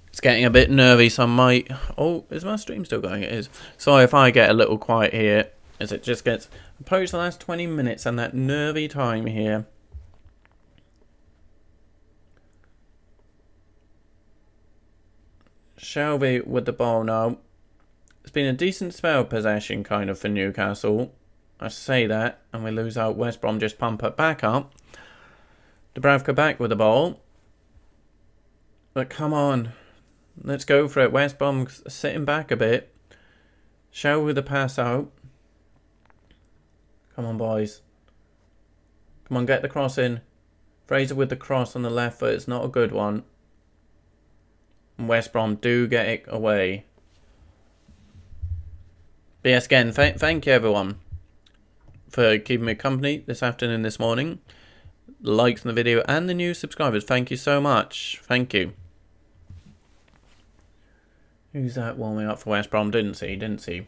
It's getting a bit nervy, so I might... Oh, is my stream still going? It is. Sorry if I get a little quiet here, as it just gets approached the last 20 minutes and that nervy time here. Shelby with the ball now. It's been a decent spell of possession kind of for Newcastle. I say that, and we lose out. West Brom just pump it back up. Dubravka back with the ball. But come on. Let's go for it. West Brom sitting back a bit. Shelby with the pass out. Come on, boys. Come on, get the cross in. Fraser with the cross on the left foot. It's not a good one. And West Brom do get it away. But yes, again, thank you everyone for keeping me company this afternoon, this morning. The likes on the video and the new subscribers. Thank you so much. Thank you. Who's that warming up for West Brom? Didn't see.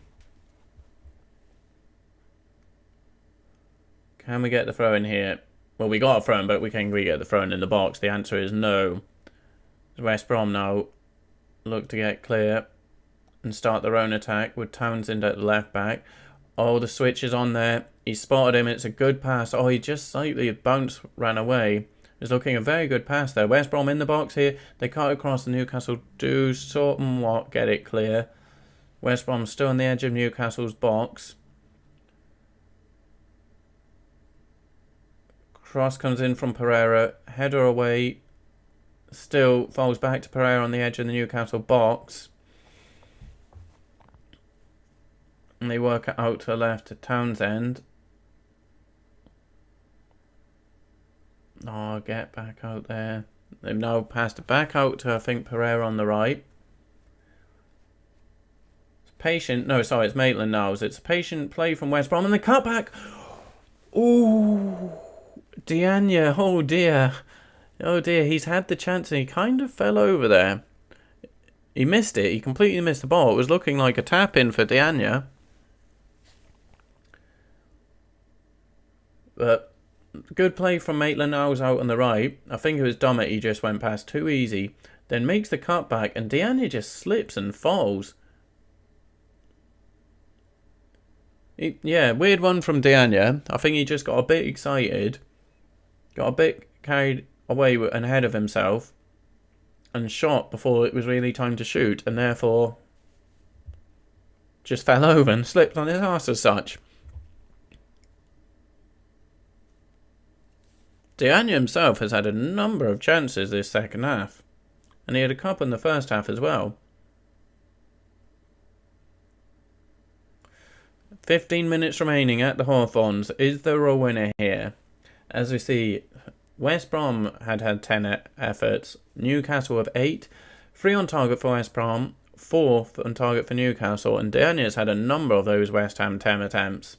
Can we get the throw in here? Well, we got a throw in, but can we get the throw in the box? The answer is no. West Brom now look to get clear and start their own attack with Townsend at the left back. Oh, the switch is on there. He spotted him. It's a good pass. Oh, he just slightly bounced, ran away. It's looking a very good pass there. West Brom in the box here. They cut across the Newcastle. Do somewhat get it clear. West Brom still on the edge of Newcastle's box. Cross comes in from Pereira. Header away. Still falls back to Pereira on the edge of the Newcastle box. And they work it out to the left to Townsend. Oh, get back out there. They've now passed it back out to, I think, Pereira on the right. It's patient. No, sorry, it's Maitland now. It's a patient play from West Brom. And the cutback. Ooh. Dianya. Oh, dear. Oh, dear. He's had the chance and he kind of fell over there. He missed it. He completely missed the ball. It was looking like a tap-in for Dianya. But good play from Maitland Niles out on the right. I think it was Dummett he just went past too easy. Then makes the cutback and Dianya just slips and falls. Yeah, weird one from Dianya. I think he just got a bit excited. Got a bit carried away and ahead of himself. And shot before it was really time to shoot. And therefore just fell over and slipped on his arse as such. Dianya himself has had a number of chances this second half. And he had a couple in the first half as well. 15 minutes remaining at the Hawthorns. Is there a winner here? As we see, West Brom had 10 efforts. Newcastle with 8. 3 on target for West Brom. 4 on target for Newcastle. And Dianya's had a number of those West Ham 10 attempts.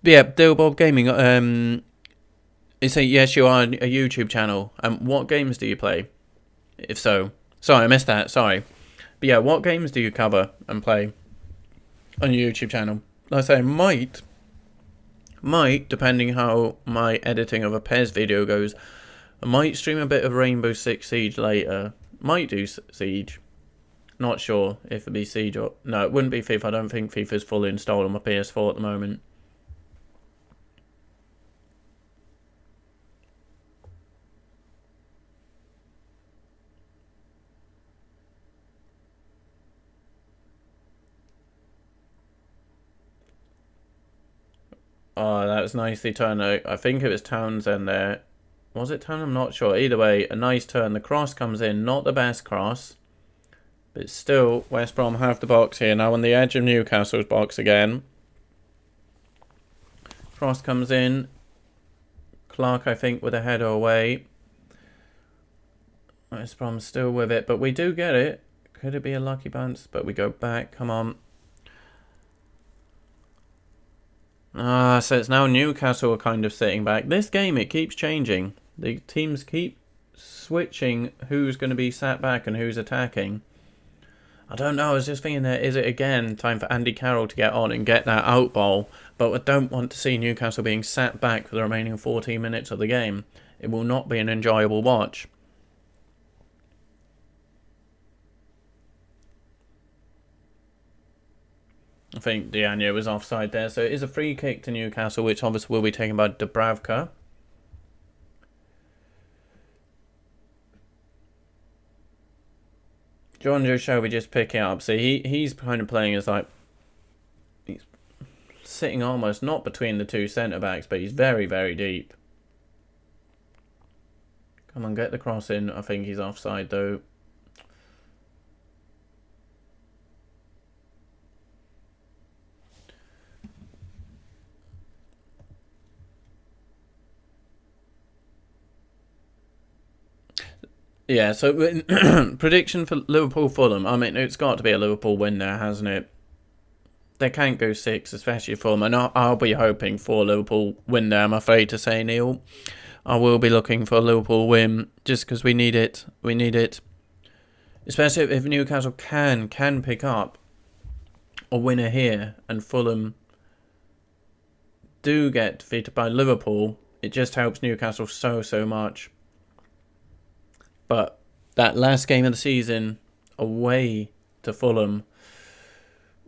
Yeah, Dillbob Gaming, you say, yes, you are a YouTube channel. What games do you play? If so. Sorry, I missed that, sorry. But yeah, what games do you cover and play on your YouTube channel? Like I say, might, depending how my editing of a PES video goes, I might stream a bit of Rainbow Six Siege later. Might do Siege. Not sure if it'd be Siege or... No, it wouldn't be FIFA. I don't think FIFA's fully installed on my PS4 at the moment. Oh, that was nicely turned out. I think it was Townsend there. Was it Townsend? I'm not sure. Either way, a nice turn. The cross comes in. Not the best cross. But still, West Brom have the box here. Now on the edge of Newcastle's box again. Cross comes in. Clark, I think, with a header away. West Brom still with it. But we do get it. Could it be a lucky bounce? But we go back. Come on. So it's now Newcastle are kind of sitting back. This game, it keeps changing. The teams keep switching who's going to be sat back and who's attacking. I don't know, I was just thinking there, is it again time for Andy Carroll to get on and get that out ball? But I don't want to see Newcastle being sat back for the remaining 14 minutes of the game. It will not be an enjoyable watch. I think Diagne was offside there, so it is a free kick to Newcastle, which obviously will be taken by Dubravka. Jonjo Shelby just picking up. So he's kind of playing as like... He's sitting almost not between the two centre-backs, but he's very, very deep. Come on, get the cross in. I think he's offside though. Yeah, so prediction for Liverpool-Fulham. I mean, it's got to be a Liverpool win there, hasn't it? They can't go 6, especially Fulham. And I'll be hoping for a Liverpool win there, I'm afraid to say, Neil. I will be looking for a Liverpool win, just because we need it. We need it. Especially if Newcastle can pick up a winner here, and Fulham do get defeated by Liverpool. It just helps Newcastle so much. But that last game of the season, away to Fulham,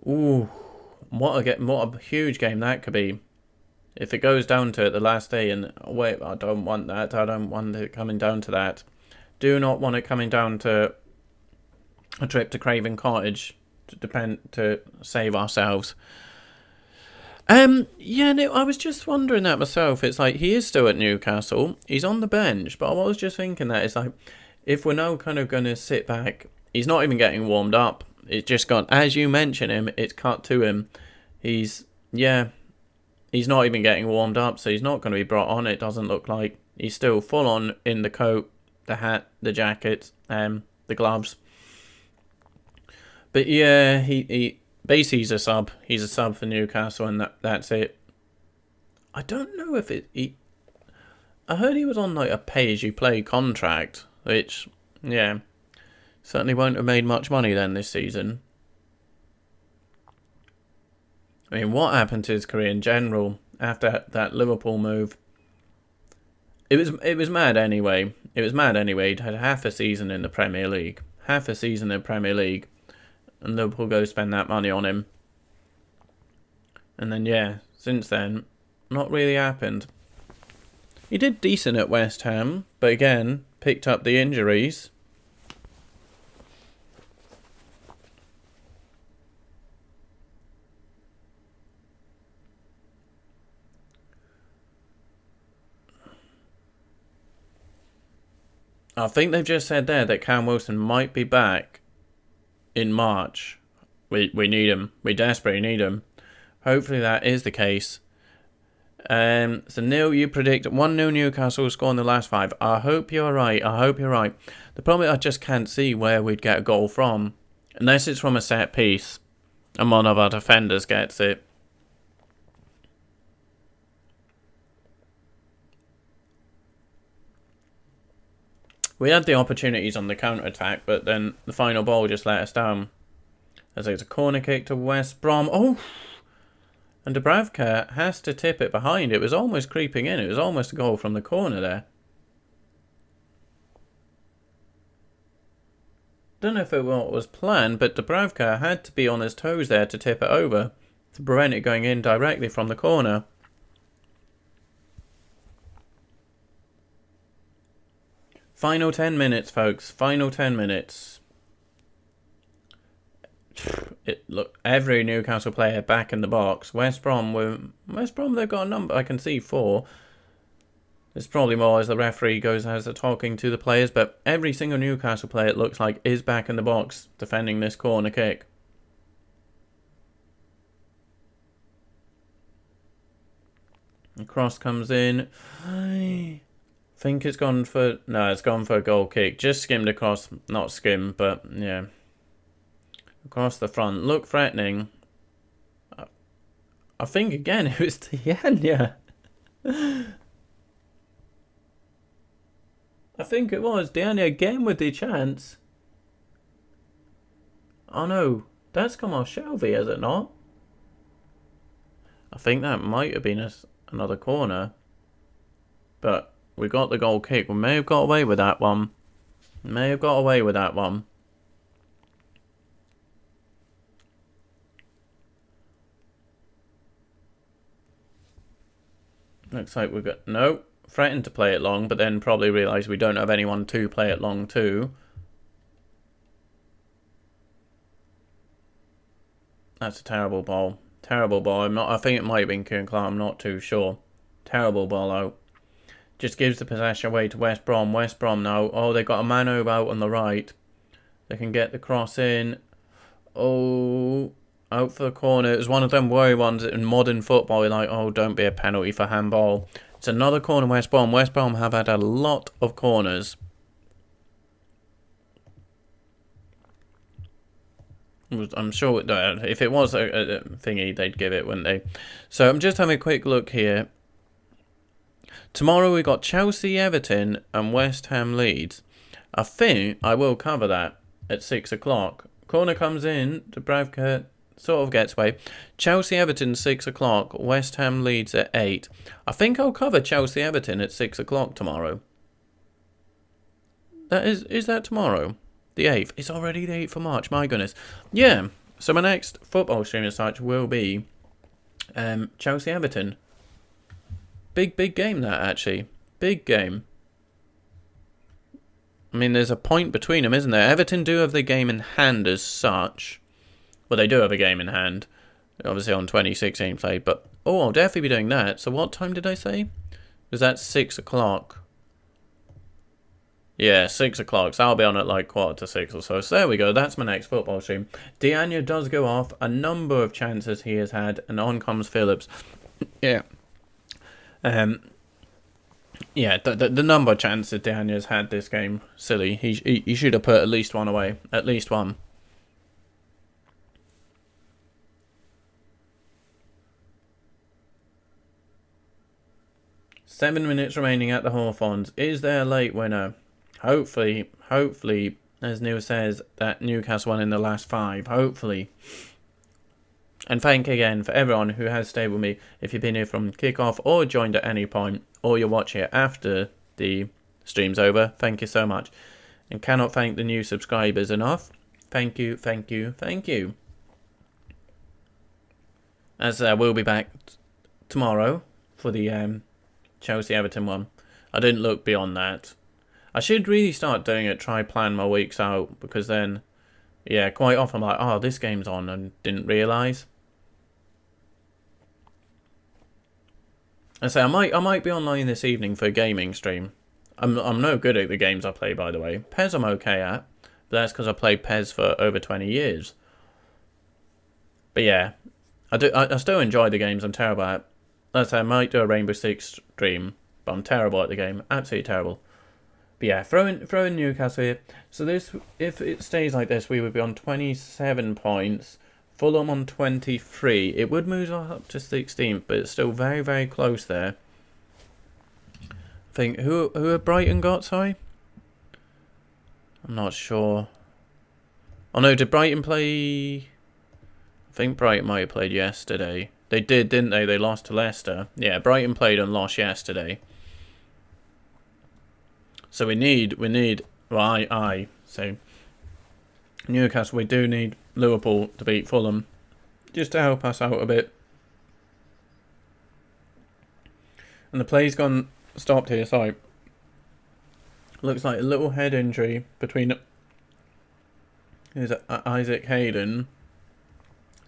ooh, what a huge game that could be. If it goes down to it the last day, and wait, I don't want that. I don't want it coming down to that. Do not want it coming down to a trip to Craven Cottage to save ourselves. Yeah, no, I was just wondering that myself. It's like he is still at Newcastle. He's on the bench, but I was just thinking that it's like, if we're now kind of going to sit back, he's not even getting warmed up. It's just gone, as you mention him, it's cut to him. He's not even getting warmed up, so he's not going to be brought on, it doesn't look like. He's still full on in the coat, the hat, the jacket, the gloves. But yeah, basically he's a sub. He's a sub for Newcastle, and that's it. I don't know if I heard he was on like a pay-as-you-play contract, which, yeah, certainly won't have made much money then this season. I mean, what happened to his career in general after that Liverpool move? It was mad anyway. It was mad anyway. He'd had half a season in the Premier League. And Liverpool go spend that money on him. And then, yeah, since then, not really happened. He did decent at West Ham, but again, picked up the injuries. I think they've just said there that Cam Wilson might be back in March. We need him. We desperately need him. Hopefully that is the case. So Neil, you predict 1-0 Newcastle will score in the last 5. I hope you're right. The problem is I just can't see where we'd get a goal from. Unless it's from a set piece and one of our defenders gets it. We had the opportunities on the counter-attack, but then the final ball just let us down. As it's a corner kick to West Brom. Oh! And Dubravka has to tip it behind. It was almost creeping in. It was almost a goal from the corner there. Don't know if it was planned, but Dubravka had to be on his toes there to tip it over to prevent it going in directly from the corner. Final 10 minutes, folks. Final 10 minutes. Look, every Newcastle player back in the box. West Brom, they've got a number. I can see 4. There's probably more as the referee goes as they're talking to the players, but every single Newcastle player, it looks like, is back in the box defending this corner kick. The cross comes in. I think it's gone for... No, it's gone for a goal kick. Just skimmed across. Not skimmed, but yeah. Across the front. Look threatening. I think again it was Dianya. I think it was Dianya again with the chance. Oh no, that's come off Shelby, has it not? I think that might have been another corner. But we got the goal kick. We may have got away with that one. May have got away with that one. Looks like we've got... No. Threatened to play it long, but then probably realised we don't have anyone to play it long too. That's a terrible ball. Terrible ball. I think it might have been Kieran Clark. I'm not too sure. Terrible ball out. Just gives the possession away to West Brom. West Brom now. Oh, they got a man over out on the right. They can get the cross in. Oh, out for the corner. It was one of them worry ones in modern football. You're like, oh, don't be a penalty for handball. It's another corner, West Brom. West Brom have had a lot of corners. I'm sure if it was a thingy, they'd give it, wouldn't they? So I'm just having a quick look here. Tomorrow we got Chelsea, Everton and West Ham Leeds. I think I will cover that at 6 o'clock. Corner comes in, Dubravka sort of gets away. Chelsea, Everton, 6 o'clock. West Ham Leeds at 8. I think I'll cover Chelsea, Everton at 6 o'clock tomorrow. Is that tomorrow? The 8th. It's already the 8th of March. My goodness. Yeah. So my next football stream as such will be Chelsea, Everton. Big game that, actually. Big game. I mean, there's a point between them, isn't there? Everton do have the game in hand as such. Well, they do have a game in hand. Obviously on 2016 played, but... Oh, I'll definitely be doing that. So what time did I say? Was that 6 o'clock? Yeah, 6 o'clock. So I'll be on at like 5:45 or so. So there we go. That's my next football stream. Dianya does go off. A number of chances he has had. And on comes Phillips. Yeah. Yeah, the number of chances Dianya's had this game, silly. He should have put at least one away. At least one. Seven minutes remaining at the Hawthorns. Is there a late winner? Hopefully, as Neil says, that Newcastle won in the last 5. Hopefully. And thank again for everyone who has stayed with me. If you've been here from kickoff or joined at any point, or you're watching it after the stream's over, thank you so much. And cannot thank the new subscribers enough. Thank you. As we'll be back tomorrow for the Chelsea Everton one. I didn't look beyond that. I should really start doing it, try plan my weeks out, because then, yeah, quite often I'm like, oh, this game's on and didn't realise. I say I might be online this evening for a gaming stream. I'm no good at the games I play, by the way. PES I'm okay at, but that's because I played PES for over 20 years. But yeah, I still enjoy the games. I'm terrible at. Let's say I might do a Rainbow Six stream, but I'm terrible at the game. Absolutely terrible. But yeah, throw in Newcastle here. So this, if it stays like this, we would be on 27 points. Fulham on 23. It would move up to 16th, but it's still very, very close there. I think who have Brighton got? Sorry, I'm not sure. Oh no, did Brighton play? I think Brighton might have played yesterday. They did, didn't they? They lost to Leicester. Yeah, Brighton played and lost yesterday. So we need. Well, I say Newcastle, we do need Liverpool to beat Fulham, just to help us out a bit. And the play's stopped here, sorry. Looks like a little head injury between Isaac Hayden.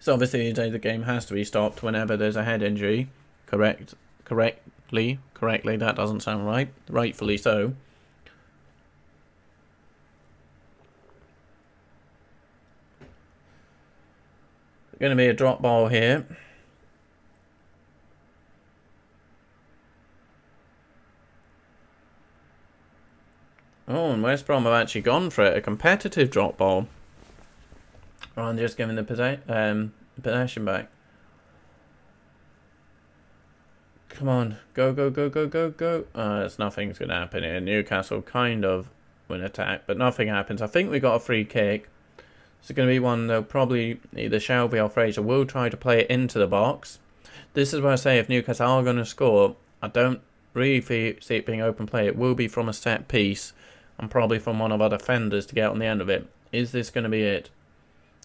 So obviously the game has to be stopped whenever there's a head injury. Correctly, that doesn't sound right. Rightfully so. Going to be a drop ball here. Oh, and West Brom have actually gone for it. A competitive drop ball. Rather than just giving the possession back. Come on. Go, go, go, go, go, go. Nothing's going to happen here. Newcastle kind of win attack, but nothing happens. I think we got a free kick. It's going to be one, though, probably either Shelby or Fraser will try to play it into the box. This is where I say if Newcastle are going to score, I don't really see it being open play. It will be from a set piece and probably from one of our defenders to get on the end of it. Is this going to be it?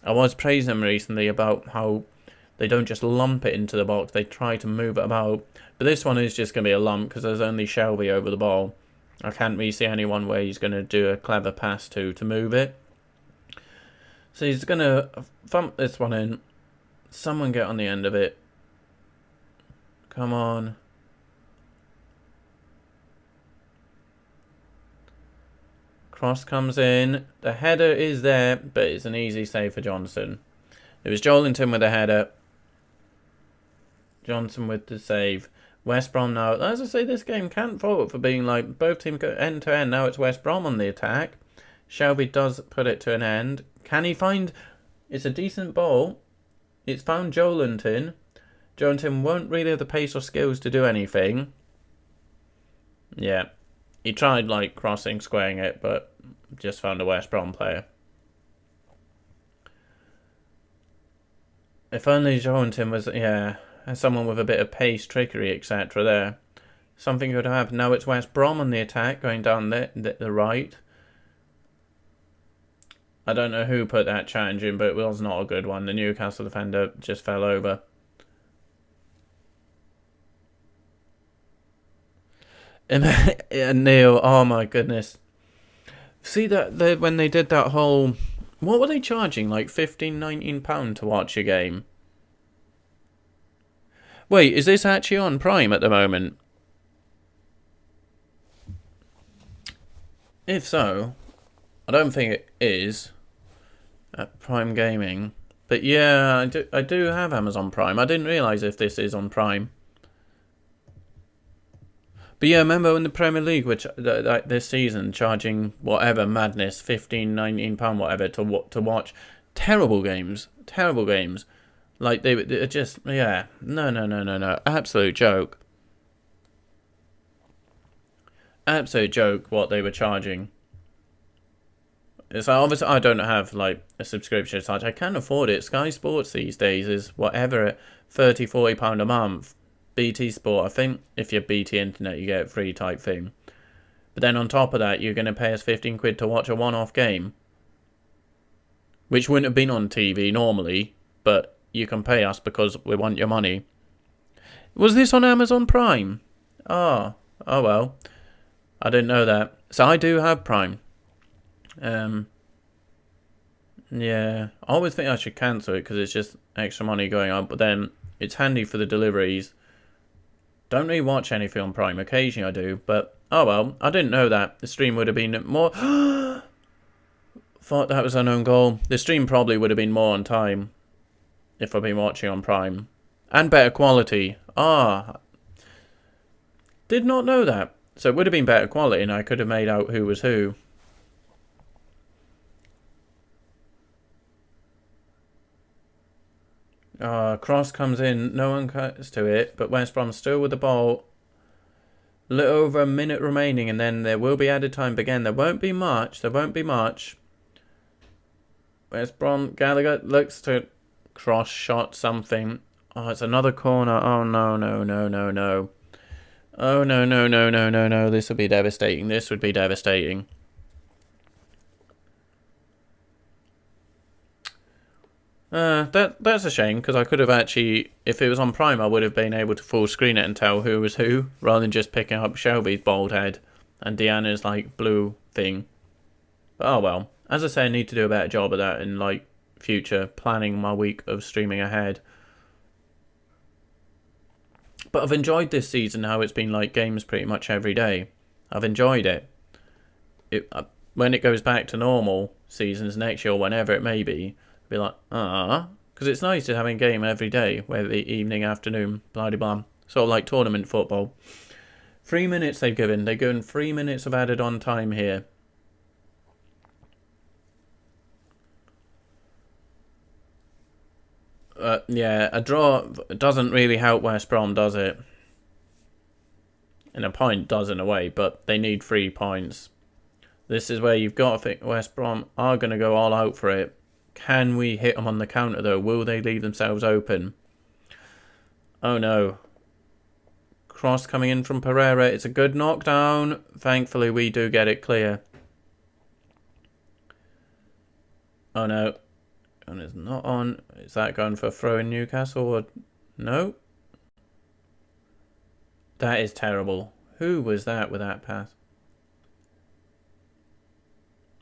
I was praising them recently about how they don't just lump it into the box, they try to move it about. But this one is just going to be a lump because there's only Shelby over the ball. I can't really see anyone where he's going to do a clever pass to move it. So he's going to thump this one in. Someone get on the end of it. Come on. Cross comes in. The header is there, but it's an easy save for Johnson. It was Joelinton with the header. Johnson with the save. West Brom now. As I say, this game can't fault for being like both teams go end to end. Now it's West Brom on the attack. Shelby does put it to an end. Can he find... It's a decent ball. It's found Joelinton. Joelinton won't really have the pace or skills to do anything. Yeah. He tried like crossing, squaring it, but just found a West Brom player. If only Joelinton was... Yeah. Someone with a bit of pace, trickery, etc. there. Something could have happened. Now it's West Brom on the attack, going down the right. I don't know who put that challenge in, but it was not a good one. The Newcastle defender just fell over. And Neil, oh my goodness. See that when they did that whole... What were they charging? Like £15-19 to watch a game? Wait, is this actually on Prime at the moment? If so, I don't think it is at Prime Gaming. But yeah, I do have Amazon Prime. I didn't realise if this is on Prime. But yeah, remember in the Premier League, which this season, charging whatever madness, £15-19 whatever to watch terrible games. Like they're just no, absolute joke. Absolute joke what they were charging. So obviously I don't have like a subscription as such. I can afford it. Sky Sports these days is whatever, £30-40 a month. BT Sport, I think if you're BT Internet you get it free type thing. But then on top of that you're going to pay us 15 quid to watch a one-off game. Which wouldn't have been on TV normally, but you can pay us because we want your money. Was this on Amazon Prime? Oh well. I didn't know that. So I do have Prime. Yeah. I always think I should cancel it because it's just extra money going on. But then it's handy for the deliveries. Don't really watch anything on Prime. Occasionally I do. But, oh well. I didn't know that. The stream would have been more... Thought that was an own goal. The stream probably would have been more on time if I'd been watching on Prime. And better quality. Did not know that. So it would have been better quality and I could have made out who was who. Cross comes in. No one cuts to it. But West Brom still with the ball. A little over a minute remaining and then there will be added time. But again, there won't be much. West Brom, Gallagher looks to cross shot something. Oh, it's another corner. Oh, no. Oh, no. This would be devastating. That's a shame, because I could have actually, if it was on Prime, I would have been able to full screen it and tell who was who, rather than just picking up Shelby's bald head and Deanna's like blue thing. But oh well. As I say, I need to do a better job of that in like future planning my week of streaming ahead. But I've enjoyed this season how it's been like games pretty much every day. I've enjoyed it. When it goes back to normal seasons next year or whenever it may be, I'll be like, because it's nice to have a game every day, whether the evening, afternoon, blah blah blah. Sort of like tournament football. 3 minutes they've given. They've given 3 minutes of added on time here. Yeah, a draw doesn't really help West Brom, does it? And a point does in a way, but they need 3 points. This is where you've got to think West Brom are going to go all out for it. Can we hit them on the counter though? Will they leave themselves open? Oh no. Cross coming in from Pereira. It's a good knockdown. Thankfully we do get it clear. Oh no. And it's not on. Is that going for a throw in Newcastle? Or no? That is terrible. Who was that with that pass?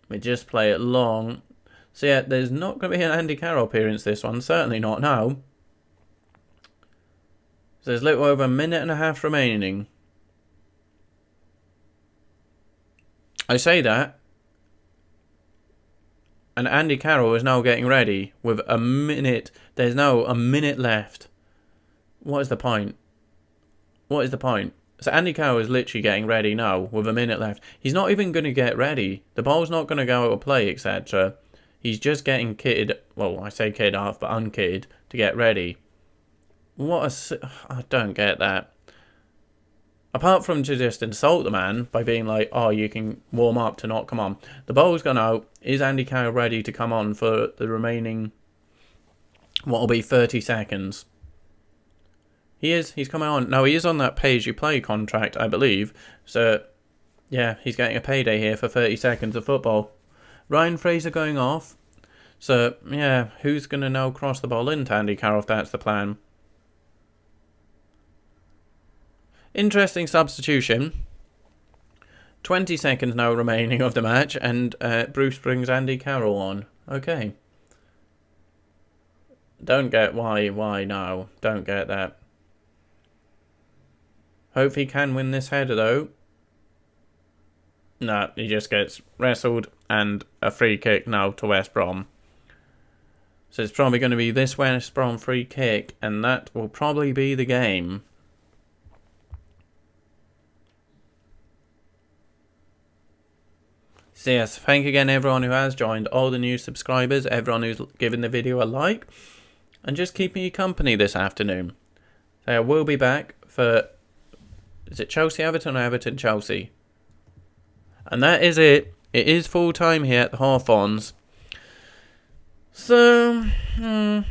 We just play it long. So yeah, there's not going to be an Andy Carroll appearance this one. Certainly not now. So there's a little over a minute and a half remaining. I say that. And Andy Carroll is now getting ready with a minute. There's now a minute left. What is the point? What is the point? So Andy Carroll is literally getting ready now with a minute left. He's not even going to get ready. The ball's not going to go out of play, etc. He's just getting kitted. Well, I say kid off, but unkitted to get ready. What a... I don't get that. Apart from to just insult the man by being like, oh, you can warm up to not come on. The ball's gone out. Is Andy Carroll ready to come on for the remaining, what will be 30 seconds? He is. He's coming on. No, he is on that pay-as-you-play contract, I believe. So, yeah, he's getting a payday here for 30 seconds of football. Ryan Fraser going off. So, yeah, who's going to now cross the ball into Andy Carroll if that's the plan? Interesting substitution. 20 seconds now remaining of the match, and Bruce brings Andy Carroll on. Okay. Don't get why now. Don't get that. Hope he can win this header though. No, he just gets wrestled and a free kick now to West Brom. So it's probably going to be this West Brom free kick, and that will probably be the game. So yes, thank again everyone who has joined, all the new subscribers, everyone who's given the video a like, and just keeping you company this afternoon. So I will be back for, is it Chelsea-Everton or Everton-Chelsea? And that is it. It is full time here at the Hawthorns. So, 0-0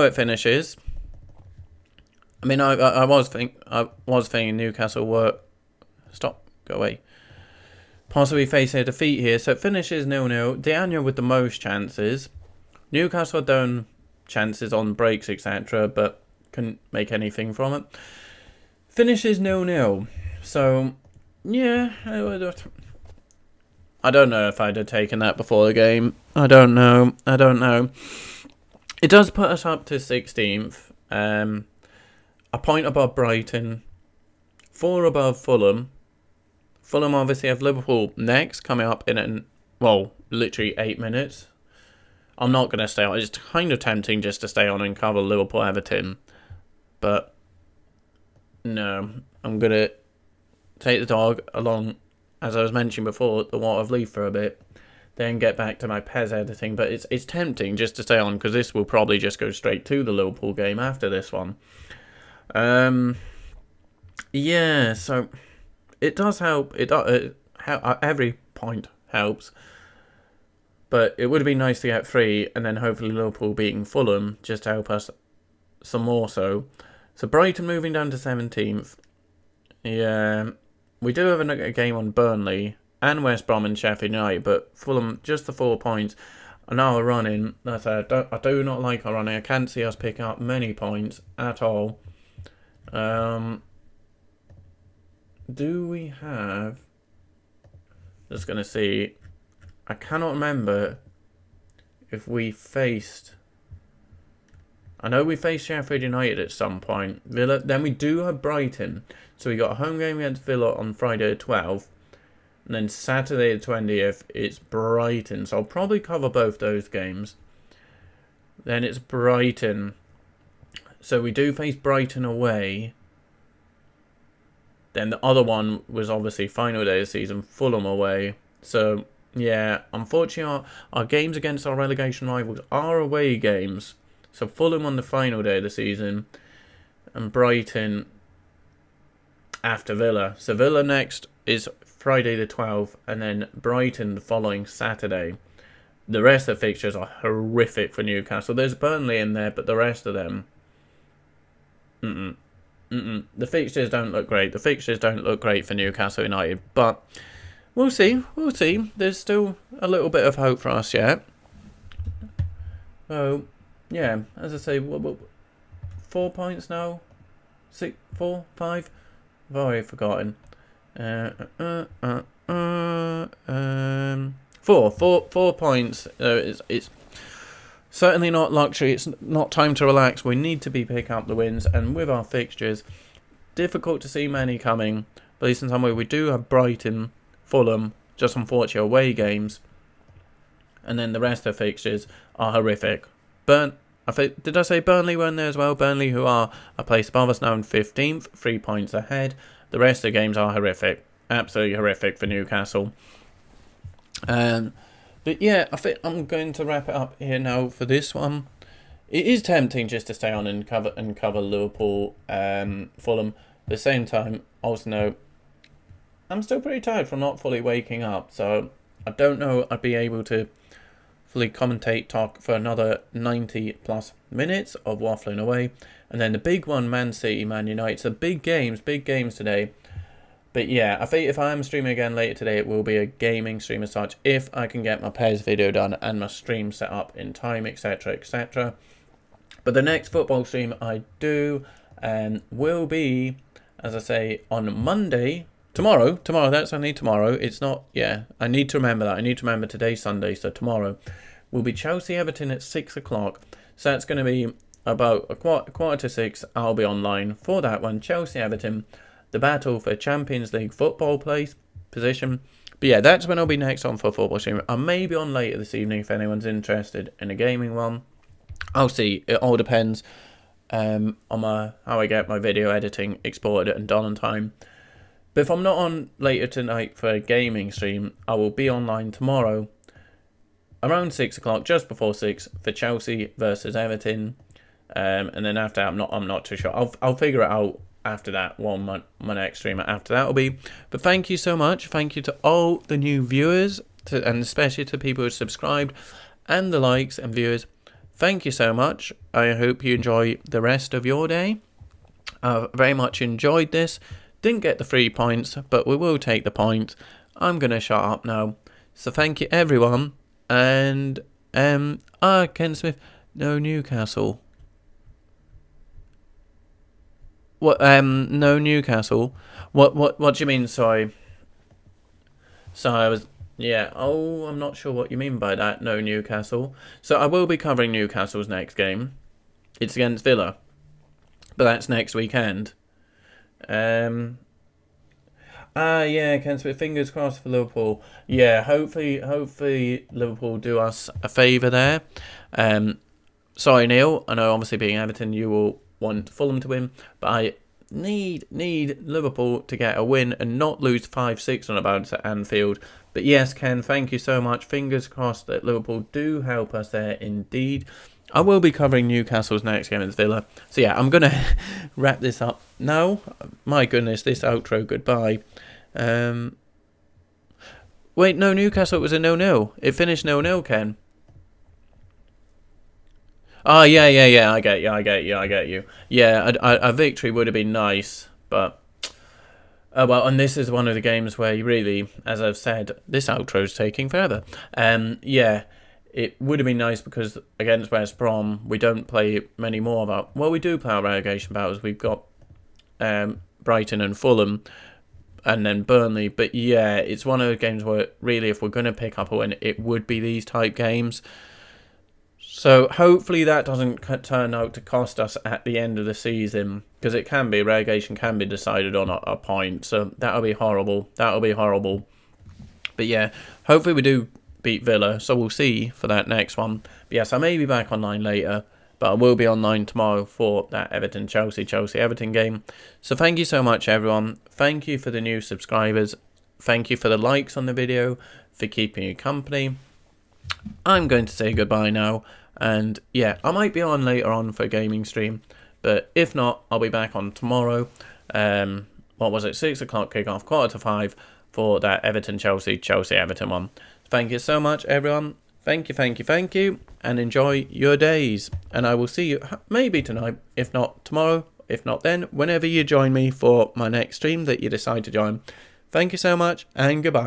it finishes. I mean, I was thinking Newcastle were, go away. Possibly facing a defeat here, so it finishes 0-0. Diana with the most chances. Newcastle had their own chances on breaks, etc., but couldn't make anything from it. Finishes 0-0. So, yeah, I don't know if I'd have taken that before the game. I don't know. It does put us up to 16th. A point above Brighton. 4 above Fulham. Fulham obviously have Liverpool next, coming up in, literally 8 minutes. I'm not going to stay on. It's kind of tempting just to stay on and cover Liverpool-Everton. But, no. I'm going to take the dog along, as I was mentioning before, the Water of Leaf for a bit. Then get back to my PES editing. But it's tempting just to stay on, because this will probably just go straight to the Liverpool game after this one. Yeah, so... It does help. Every point helps. But it would have been nice to get 3, and then hopefully Liverpool beating Fulham just to help us some more so. So Brighton moving down to 17th. Yeah, we do have a game on Burnley and West Brom and Sheffield United, but Fulham just the 4 points. an hour running. I do not like our running. I can't see us picking up many points at all. Do we have... Just going to see. I cannot remember if we faced... I know we faced Sheffield United at some point. Villa. Then we do have Brighton. So we got a home game against Villa on Friday the 12th. And then Saturday the 20th, it's Brighton. So I'll probably cover both those games. Then it's Brighton. So we do face Brighton away. Then the other one was obviously final day of the season, Fulham away. So, yeah, unfortunately our games against our relegation rivals are away games. So Fulham on the final day of the season and Brighton after Villa. So Villa next is Friday the 12th and then Brighton the following Saturday. The rest of the fixtures are horrific for Newcastle. There's Burnley in there, but the rest of them... The fixtures don't look great. The fixtures don't look great for Newcastle United. But we'll see. We'll see. There's still a little bit of hope for us yet. So, yeah, as I say, 4 points now? 6, 4, 5? I've already forgotten. 4 points. It's certainly not luxury. It's not time to relax. We need to be picking up the wins. And with our fixtures, difficult to see many coming. But at least in some way, we do have Brighton, Fulham, just unfortunately away games. And then the rest of the fixtures are horrific. Did I say Burnley were in there as well? Burnley, who are a place above us now in 15th, 3 points ahead. The rest of the games are horrific. Absolutely horrific for Newcastle. But yeah, I think I'm going to wrap it up here now for this one. It is tempting just to stay on and cover Liverpool, Fulham. At the same time, also know I'm still pretty tired from not fully waking up, so I don't know I'd be able to fully talk for another 90 plus minutes of waffling away. And then the big one, Man City, Man United. So big games today. But yeah, I think if I am streaming again later today, it will be a gaming stream as such. If I can get my PES video done and my stream set up in time, etc, etc. But the next football stream I do will be, as I say, on Monday. Tomorrow, that's only tomorrow. It's not, yeah, I need to remember that. I need to remember today's Sunday, so tomorrow will be Chelsea-Everton at 6 o'clock. So that's going to be about a quarter to 6. I'll be online for that one. Chelsea-Everton, the battle for Champions League football position. But yeah, that's when I'll be next on for football stream. I may be on later this evening if anyone's interested in a gaming one. I'll see. It all depends on how I get my video editing exported and done on time. But if I'm not on later tonight for a gaming stream, I will be online tomorrow around 6 o'clock, just before 6, for Chelsea versus Everton. And then after that, I'm not too sure. I'll figure it out after that, what my next stream after that will be. But thank you so much. Thank you to all the new viewers, and especially to people who subscribed, and the likes and viewers. Thank you so much. I hope you enjoy the rest of your day. I've very much enjoyed this. Didn't get the 3 points, but we will take the point. I'm going to shut up now. So thank you, everyone. And, Ken Smith, no Newcastle. What, no Newcastle? What do you mean, sorry? Sorry, I was, yeah, I'm not sure what you mean by that, no Newcastle. So I will be covering Newcastle's next game. It's against Villa. But that's next weekend. Yeah, Ken Smith, fingers crossed for Liverpool. Yeah, hopefully Liverpool do us a favour there. Sorry, Neil. I know, obviously, being Everton, you will want Fulham to win, but I need Liverpool to get a win and not lose 5-6 on a bounce at Anfield. But yes, Ken, thank you so much. Fingers crossed that Liverpool do help us there indeed. I will be covering Newcastle's next game against Villa. So yeah, I'm going to wrap this up now. My goodness, this outro, goodbye. Wait, no, Newcastle, it was a 0-0. It finished 0-0, Ken. Oh, yeah, I get you. Yeah, a victory would have been nice, but... Oh, well, and this is one of the games where you really, as I've said, this outro's taking forever. Yeah, it would have been nice because against West Brom, we don't play many more of our... Well, we do play our relegation battles. We've got Brighton and Fulham and then Burnley. But yeah, it's one of those games where really if we're going to pick up a win, it would be these type games. So hopefully that doesn't turn out to cost us at the end of the season, because it can be, relegation can be decided on a point. So that'll be horrible. That'll be horrible. But yeah, hopefully we do beat Villa. So we'll see for that next one. But yes, I may be back online later, but I will be online tomorrow for that Everton-Chelsea, Chelsea-Everton game. So thank you so much, everyone. Thank you for the new subscribers. Thank you for the likes on the video, for keeping you company. I'm going to say goodbye now. And yeah, I might be on later on for a gaming stream. But if not, I'll be back on tomorrow. What was it? 6 o'clock kickoff, 4:45 for that Everton-Chelsea, Chelsea-Everton one. Thank you so much, everyone. Thank you, thank you, thank you. And enjoy your days. And I will see you maybe tonight, if not tomorrow, if not then, whenever you join me for my next stream that you decide to join. Thank you so much, and goodbye.